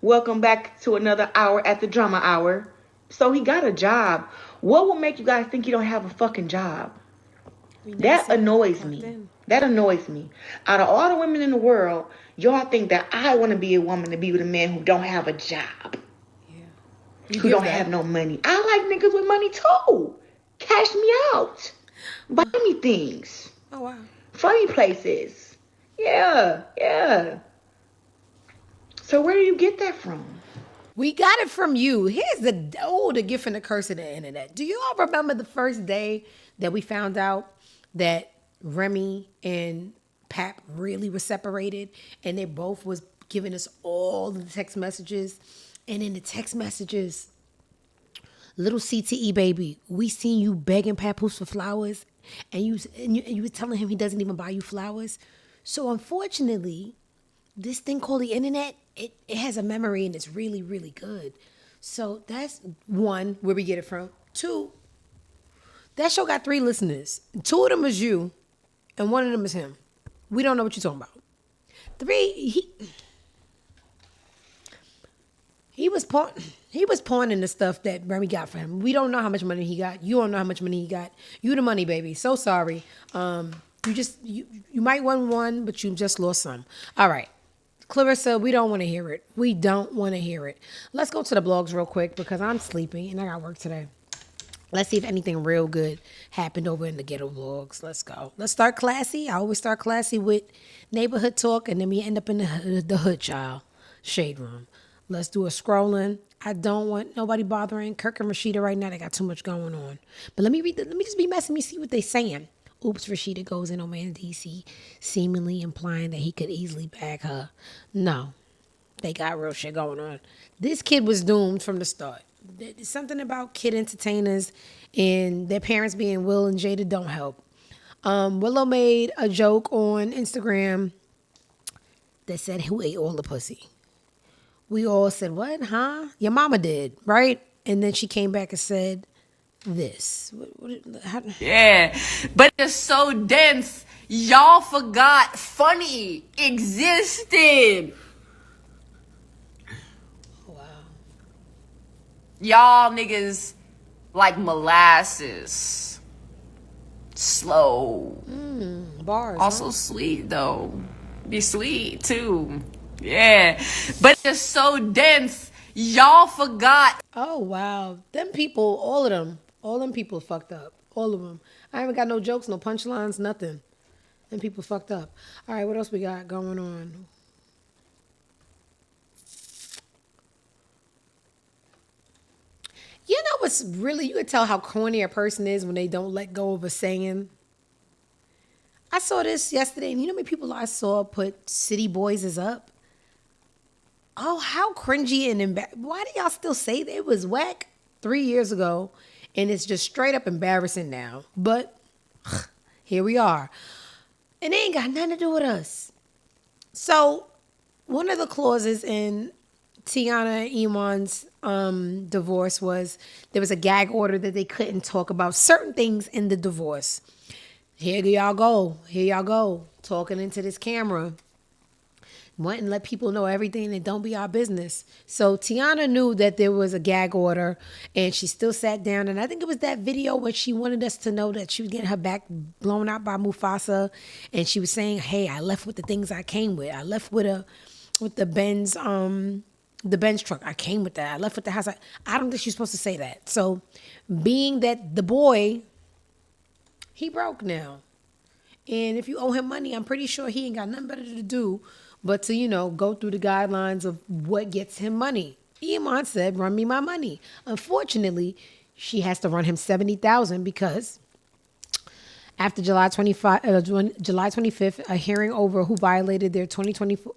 Welcome back to another hour at the Drama Hour. So he got a job. What will make you guys think he don't have a fucking job? That annoys me. That annoys me. Out of all the women in the world, y'all think that I want to be a woman to be with a man who don't have a job. Who don't have no money. I like niggas with money too. Cash me out. Buy me things. Oh, wow. Funny places. Yeah. So where do you get that from? We got it from you. Here's the gift and the curse of the internet. Do you all remember the first day that we found out that Remy and Pap really were separated, and they both was giving us all the text messages? And in the text messages, little CTE baby, we seen you begging Papoose for flowers, and you were telling him he doesn't even buy you flowers. So unfortunately, this thing called the internet, it has a memory, and it's really, really good. So that's one, where we get it from. Two, that show got 3 listeners. 2 of them is you, and 1 of them is him. We don't know what you're talking about. 3, he was pawning the stuff that Remy got for him. We don't know how much money he got. You don't know how much money he got. You the money, baby. So sorry. You might win one, but you just lost some. All right. Clarissa, we don't want to hear it. Let's go to the blogs real quick because I'm sleepy and I got work today. Let's see if anything real good happened over in the ghetto vlogs. Let's go. Let's start classy. I always start classy with neighborhood talk, and then we end up in the hood, child. Shade room. Let's do a scrolling. I don't want nobody bothering Kirk and Rasheeda right now. They got too much going on. But let me read. Let me just be messy. Let me see what they saying. Oops, Rasheeda goes in on man DC, seemingly implying that he could easily bag her. No, they got real shit going on. This kid was doomed from the start. There's something about kid entertainers and their parents being Will and Jada don't help. Willow made a joke on Instagram that said, "Who ate all the pussy?" We all said, "What? Huh? Your mama did, right?" And then she came back and said this. Yeah, but it's so dense. Y'all forgot funny existed. Y'all niggas like molasses. Slow. Bars. Also sweet though. Be sweet too. Yeah. But it's so dense. Y'all forgot. Oh, wow. Them people, all them people fucked up. All of them. I haven't got no jokes, no punchlines, nothing. Them people fucked up. All right, what else we got going on? You know what's really, you can tell how corny a person is when they don't let go of a saying. I saw this yesterday, and you know how many people I saw put City Boys is up? Oh, how cringy and embarrassing. Why do y'all still say that? It was whack 3 years ago, and it's just straight up embarrassing now. But here we are. And it ain't got nothing to do with us. So, one of the clauses in Tiana and Iman's divorce was there was a gag order that they couldn't talk about certain things in the divorce. Here y'all go. Here y'all go. Talking into this camera. Wanting to let people know everything and don't be our business. So Tiana knew that there was a gag order and she still sat down. And I think it was that video where she wanted us to know that she was getting her back blown out by Mufasa. And she was saying, hey, I left with the things I came with. I left with the Benz truck. I came with that. I left with the house. I don't think she's supposed to say that. So being that the boy, he broke now. And if you owe him money, I'm pretty sure he ain't got nothing better to do but to, go through the guidelines of what gets him money. Iman said, run me my money. Unfortunately, she has to run him $70,000 because after July 25th, a hearing over who violated their 2024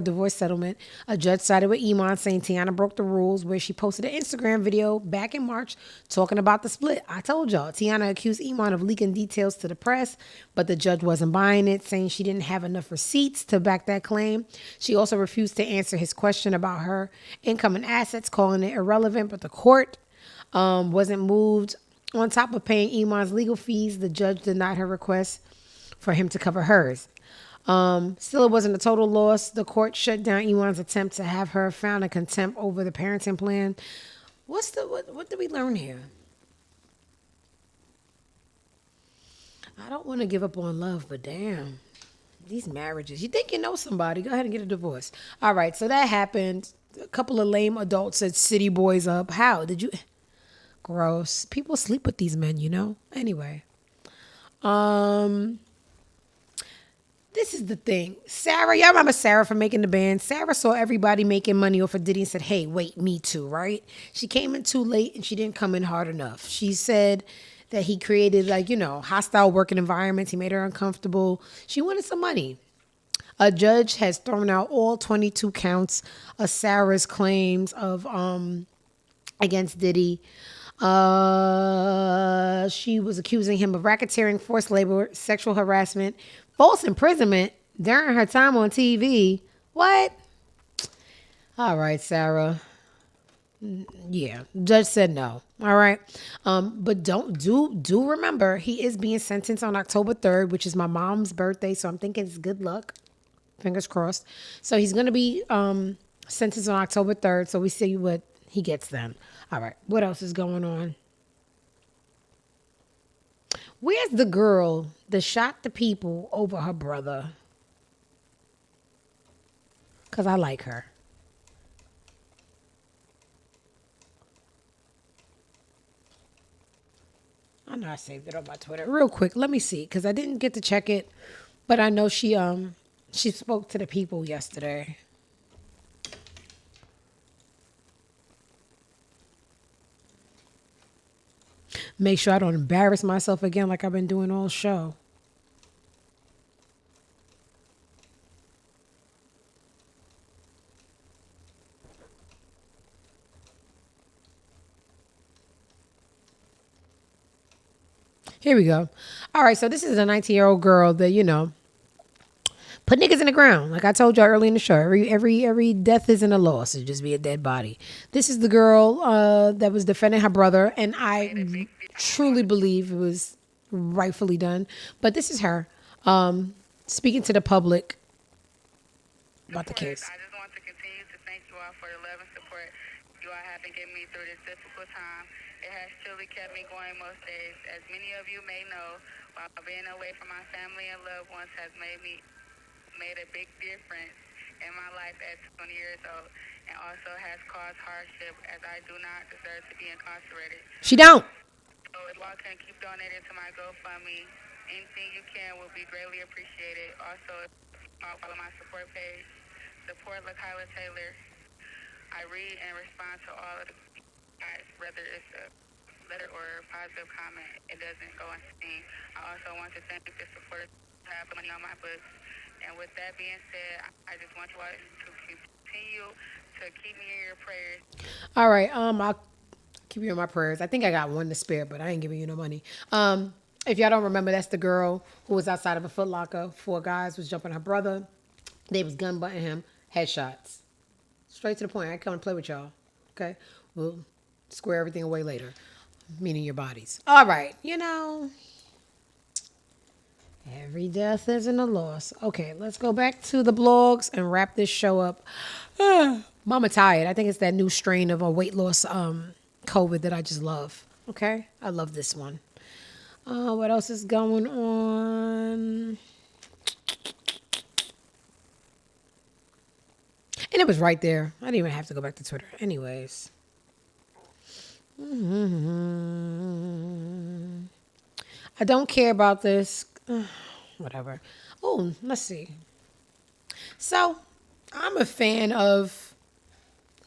divorce settlement, a judge sided with Iman saying Tiana broke the rules where she posted an Instagram video back in March talking about the split. I told y'all, Tiana accused Iman of leaking details to the press, but the judge wasn't buying it, saying she didn't have enough receipts to back that claim. She also refused to answer his question about her income and assets, calling it irrelevant, but the court wasn't moved. On top of paying Iman's legal fees, the judge denied her request for him to cover hers. Still, it wasn't a total loss. The court shut down Iman's attempt to have her found in contempt over the parenting plan. What did we learn here? I don't want to give up on love, but damn, these marriages. You think you know somebody, go ahead and get a divorce. All right, so that happened. A couple of lame adults said city boys up. How? Did you... Gross. People sleep with these men, Anyway. This is the thing. Sarah, y'all remember Sarah from Making the Band? Sarah saw everybody making money off of Diddy and said, hey, wait, me too, right? She came in too late and she didn't come in hard enough. She said that he created hostile working environments. He made her uncomfortable. She wanted some money. A judge has thrown out all 22 counts of Sarah's claims of against Diddy. She was accusing him of racketeering, forced labor, sexual harassment, false imprisonment during her time on TV. What? All right, Sarah. Yeah, judge said no. All right. But do remember he is being sentenced on October 3rd, which is my mom's birthday. So I'm thinking it's good luck. Fingers crossed. So he's going to be sentenced on October 3rd. So we see what he gets then. All right. What else is going on? Where's the girl that shot the people over her brother? Because I like her. I know I saved it on my Twitter. Real quick, let me see, because I didn't get to check it, but I know she spoke to the people yesterday. Make sure I don't embarrass myself again like I've been doing all show. Here we go. All right, so this is a 19-year-old girl that, put niggas in the ground. Like I told y'all early in the show, every death isn't a loss. It'd just be a dead body. This is the girl that was defending her brother, and I truly believe it was rightfully done. But this is her speaking to the public about the case. I just want to continue to thank you all for the love and support you all have been giving me through this difficult time. It has truly kept me going most days. As many of you may know, while being away from my family and loved ones has made a big difference in my life at 20 years old, and also has caused hardship as I do not deserve to be incarcerated. She don't. So if y'all can keep donating to my GoFundMe, anything you can will be greatly appreciated. Also, I'll follow my support page. Support LaKyla Taylor. I read and respond to all of the guys, whether it's a letter or a positive comment. It doesn't go unseen. I also want to thank the supporters who have money on my books. And with that being said, I just want you all to continue to keep me in your prayers. All right, I'll keep you in my prayers. I think I got one to spare, but I ain't giving you no money. If y'all don't remember, that's the girl who was outside of a Foot Locker. 4 guys was jumping her brother. They was gun butting him. Headshots. Straight to the point. I ain't coming to play with y'all. Okay? We'll square everything away later. Meaning your bodies. All right. Every death isn't a loss. Okay, let's go back to the blogs and wrap this show up. Mama tired. I think it's that new strain of a weight loss COVID that I just love. Okay? I love this one. What else is going on? And it was right there. I didn't even have to go back to Twitter. Anyways. I don't care about this. Whatever. Oh, let's see. So, I'm a fan of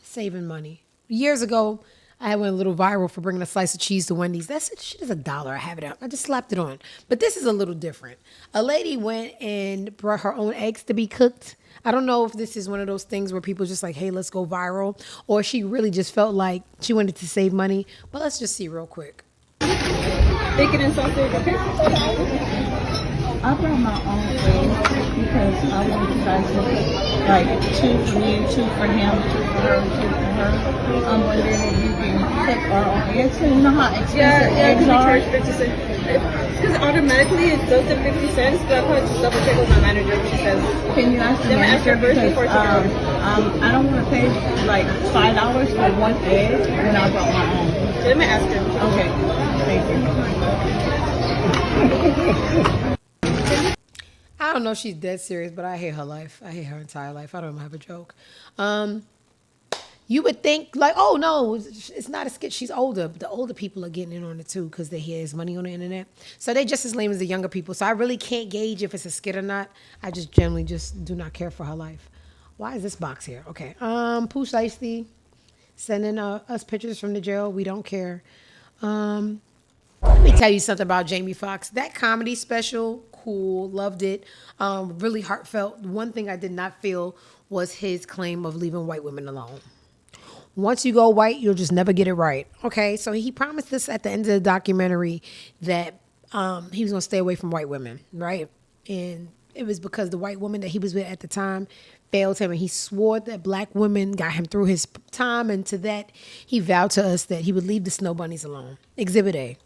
saving money. Years ago, I went a little viral for bringing a slice of cheese to Wendy's. That shit is $1. I have it out. I just slapped it on. But this is a little different. A lady went and brought her own eggs to be cooked. I don't know if this is one of those things where people just like, hey, let's go viral. Or she really just felt like she wanted to save money. But let's just see real quick. Bacon and sausage, okay? I brought my own eggs because I want you guys to cook like 2 for me, 2 for him, 2 for her, 2 for her. I'm wondering if you can cook our own eggs. So you know how expensive eggs are? Yeah, because we charge 50 cents. Because automatically it goes to 50 cents, but I'll probably just double check with my manager what she says. Can you ask the manager? Because I don't want to pay like $5 for 1 egg when I brought my own. Let me ask her. Okay, thank you. I don't know if she's dead serious, but I hate her life. I hate her entire life. I don't even have a joke. You would think like, oh no, it's not a skit. She's older. The older people are getting in on it too because they hear there's money on the internet. So they just as lame as the younger people. So I really can't gauge if it's a skit or not. I just generally just do not care for her life. Why is this box here? Okay. Pooh Shiesty sending us pictures from the jail. We don't care. Let me tell you something about Jamie Foxx. That comedy special, cool, loved it. Really heartfelt. One thing I did not feel was his claim of leaving white women alone. Once you go white, you'll just never get it right. Okay, so he promised us at the end of the documentary that he was going to stay away from white women, right? And it was because the white woman that he was with at the time failed him, and he swore that black women got him through his time, and to that, he vowed to us that he would leave the snow bunnies alone. Exhibit A.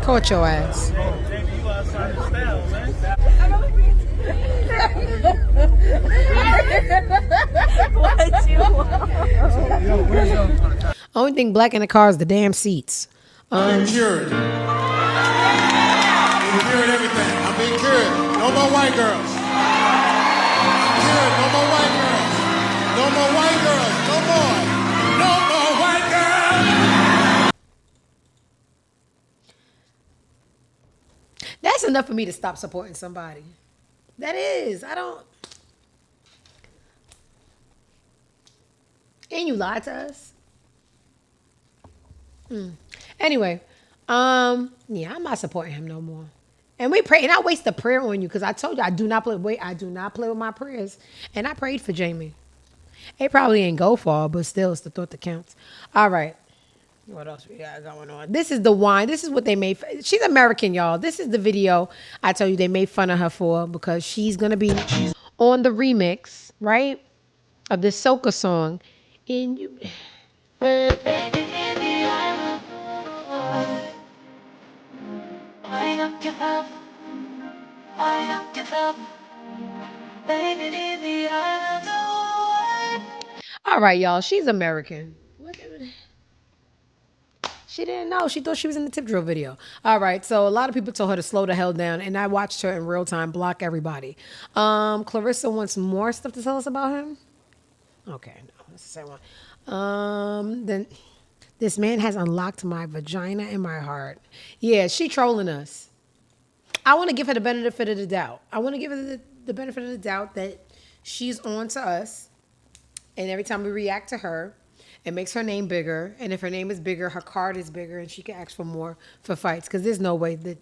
Caught your ass. Only thing black in the car is the damn seats. I'm cured. I'm cured everything. I'm being cured. No more white girls. I'm cured. No more enough for me to stop supporting somebody. That is. I don't. And you lied to us. Anyway, yeah, I'm not supporting him no more. And we pray, and I waste a prayer on you because I told you I do not play. Wait, I do not play with my prayers. And I prayed for Jamie. It probably ain't go far, but still, it's the thought that counts. All right. What else we got going on? This is the wine. This is what they made. She's American, y'all. This is the video I told you they made fun of her for because she's going to be on the remix, right, of this soca song. And you... All right, y'all. She's American. She didn't know. She thought she was in the tip drill video. All right. So a lot of people told her to slow the hell down, and I watched her in real time block everybody. Clarissa wants more stuff to tell us about him. Okay, no, that's the same one. Then this man has unlocked my vagina and my heart. Yeah, she trolling us. I want to give her the benefit of the doubt. I want to give her the benefit of the doubt that she's on to us. And every time we react to her, it makes her name bigger. And if her name is bigger, her card is bigger, and she can ask for more for fights. Because there's no way that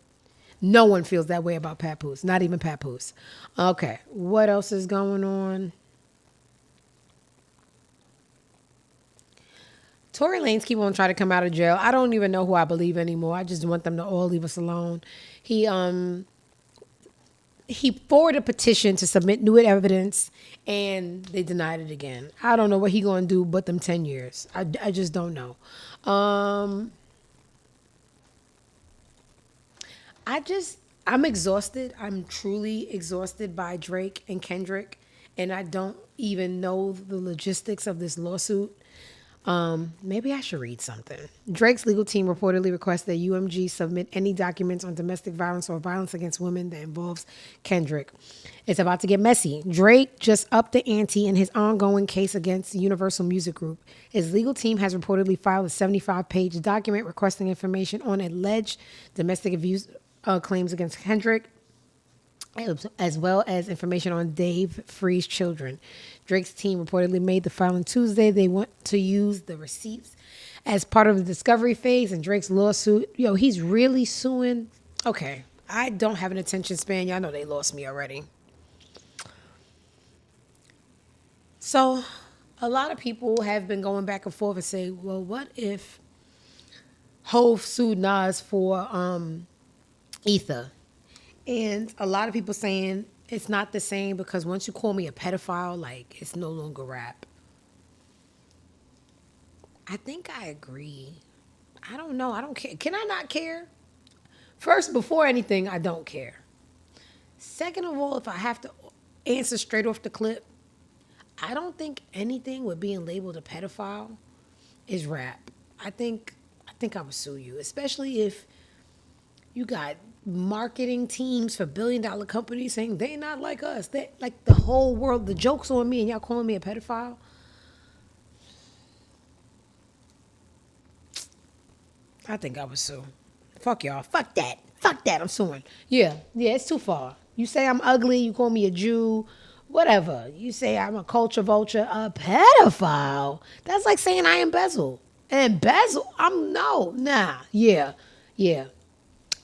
no one feels that way about Papoose. Not even Papoose. Okay, what else is going on? Tory Lanez keep on trying to come out of jail. I don't even know who I believe anymore. I just want them to all leave us alone. He forwarded a petition to submit new evidence, and they denied it again. I don't know what he gonna do but them 10 years. I just don't know. I'm exhausted. I'm truly exhausted by Drake and Kendrick, and I don't even know the logistics of this lawsuit. Maybe I should read something. Drake's legal team reportedly requests that UMG submit any documents on domestic violence or violence against women that involves Kendrick. It's about to get messy. Drake just upped the ante in his ongoing case against Universal Music Group. His legal team has reportedly filed a 75-page document requesting information on alleged domestic abuse claims against Kendrick, as well as information on Dave Free's children. Drake's team reportedly made the filing Tuesday. They want to use the receipts as part of the discovery phase in Drake's lawsuit. Yo, he's really suing. Okay, I don't have an attention span. Y'all know they lost me already. So a lot of people have been going back and forth and say, well, what if Hov sued Nas for Ether? And a lot of people saying it's not the same because once you call me a pedophile, like, it's no longer rap. I think I agree. I don't know. I don't care. Can I not care? First, before anything, I don't care. Second of all, if I have to answer straight off the clip, I don't think anything with being labeled a pedophile is rap. I think I would sue you, especially if you got marketing teams for billion-dollar companies saying they not like us. They like the whole world. The joke's on me, and y'all calling me a pedophile. I think I would sue. Fuck y'all. Fuck that. Fuck that. I'm suing. Yeah, it's too far. You say I'm ugly. You call me a Jew. Whatever. You say I'm a culture vulture. A pedophile. That's like saying I embezzle. Embezzle? Yeah.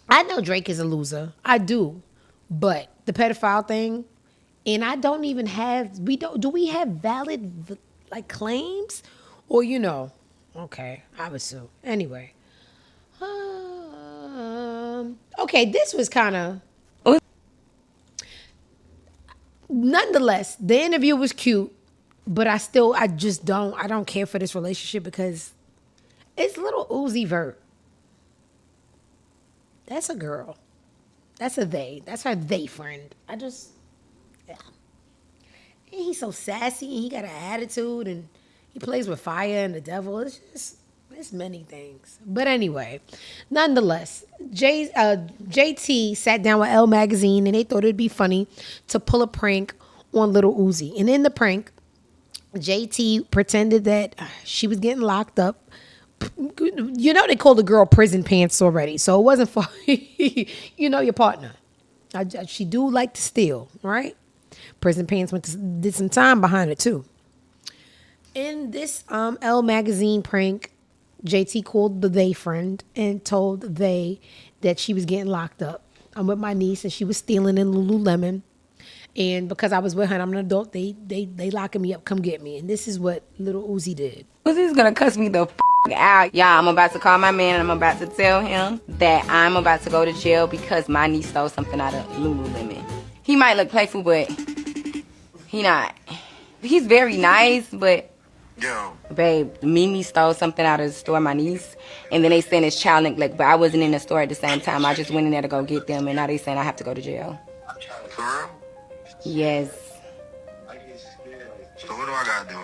I know Drake is a loser. I do. But the pedophile thing, and I don't even have, do we have valid, like, claims? Or, okay, I would sue. Anyway. Okay, this was kind of, nonetheless, the interview was cute, but I don't care for this relationship because it's little Uzi Vert. That's a girl. That's a they. That's her they friend. Yeah. And he's so sassy and he got an attitude and he plays with fire and the devil. It's many things. But anyway, nonetheless, JT sat down with Elle Magazine and they thought it'd be funny to pull a prank on little Uzi. And in the prank, JT pretended that she was getting locked up. They called the girl prison pants already. So it wasn't for, your partner. She do like to steal, right? Prison Pants did some time behind it too. In this Elle magazine prank, JT called the they friend and told they that she was getting locked up. I'm with my niece and she was stealing in Lululemon. And because I was with her and I'm an adult, they locking me up, come get me. And this is what little Uzi did. Uzi's gonna cuss me the out. Y'all, I'm about to call my man and I'm about to tell him that I'm about to go to jail because my niece stole something out of Lululemon. He might look playful, but he not. He's very nice, but babe, Mimi stole something out of the store, my niece, and then they saying it's child neglect, but I wasn't in the store at the same time. I just went in there to go get them, and now they saying I have to go to jail. For real? Yes. So what do I gotta do?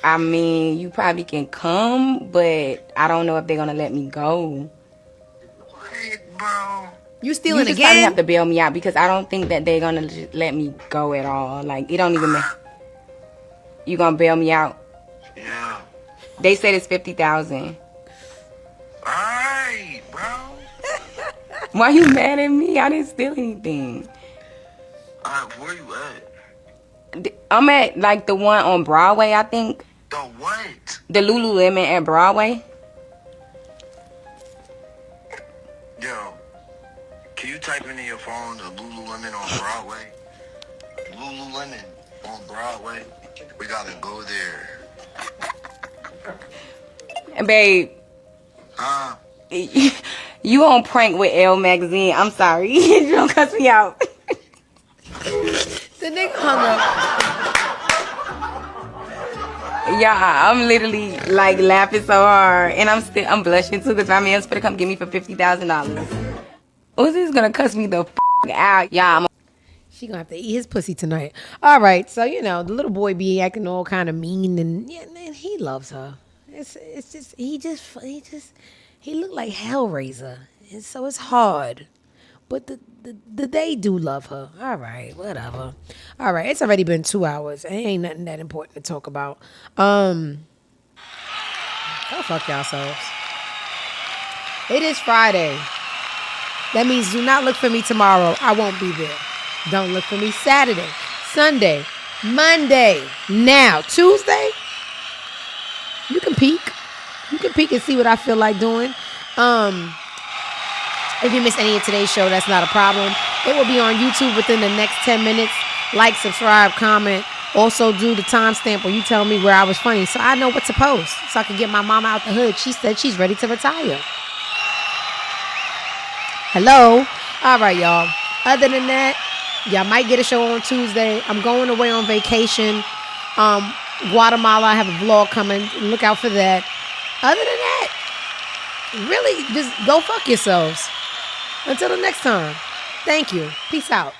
I mean, you probably can come, but I don't know if they're gonna let me go. Wait, bro. You stealing you just again? probably have to bail me out because I don't think that they're gonna just let me go at all. Like, it don't even matter. You gonna bail me out? Yeah. They said it's 50,000. Alright, bro. Why you mad at me? I didn't steal anything. Where you at? I'm at, like, the one on Broadway, I think. The what? The Lululemon at Broadway. Yo, can you type into your phone the Lululemon on Broadway? Lululemon on Broadway? We gotta go there. Babe. Huh? You on prank with Elle magazine. I'm sorry. You don't cuss me out. The nigga hung up. Yeah, I'm literally like laughing so hard, and I'm blushing too because my man's gonna come get me for $50,000. Uzi's gonna cuss me the out. Yeah, She gonna have to eat his pussy tonight. All right, so the little boy be acting all kind of mean, and yeah, man, he loves her. It's just he look like Hellraiser, and so it's hard. But they do love her. All right, whatever. All right, it's already been 2 hours. It ain't nothing that important to talk about. Go fuck yourselves. It is Friday. That means do not look for me tomorrow. I won't be there. Don't look for me Saturday, Sunday, Monday. Now, Tuesday, you can peek. You can peek and see what I feel like doing. If you miss any of today's show, that's not a problem. It will be on YouTube within the next 10 minutes. Like, subscribe, comment. Also do the timestamp where you tell me where I was funny so I know what to post so I can get my mama out the hood. She said she's ready to retire. Hello? All right, y'all. Other than that, y'all might get a show on Tuesday. I'm going away on vacation. Guatemala, I have a vlog coming. Look out for that. Other than that, really, just go fuck yourselves. Until the next time. Thank you. Peace out.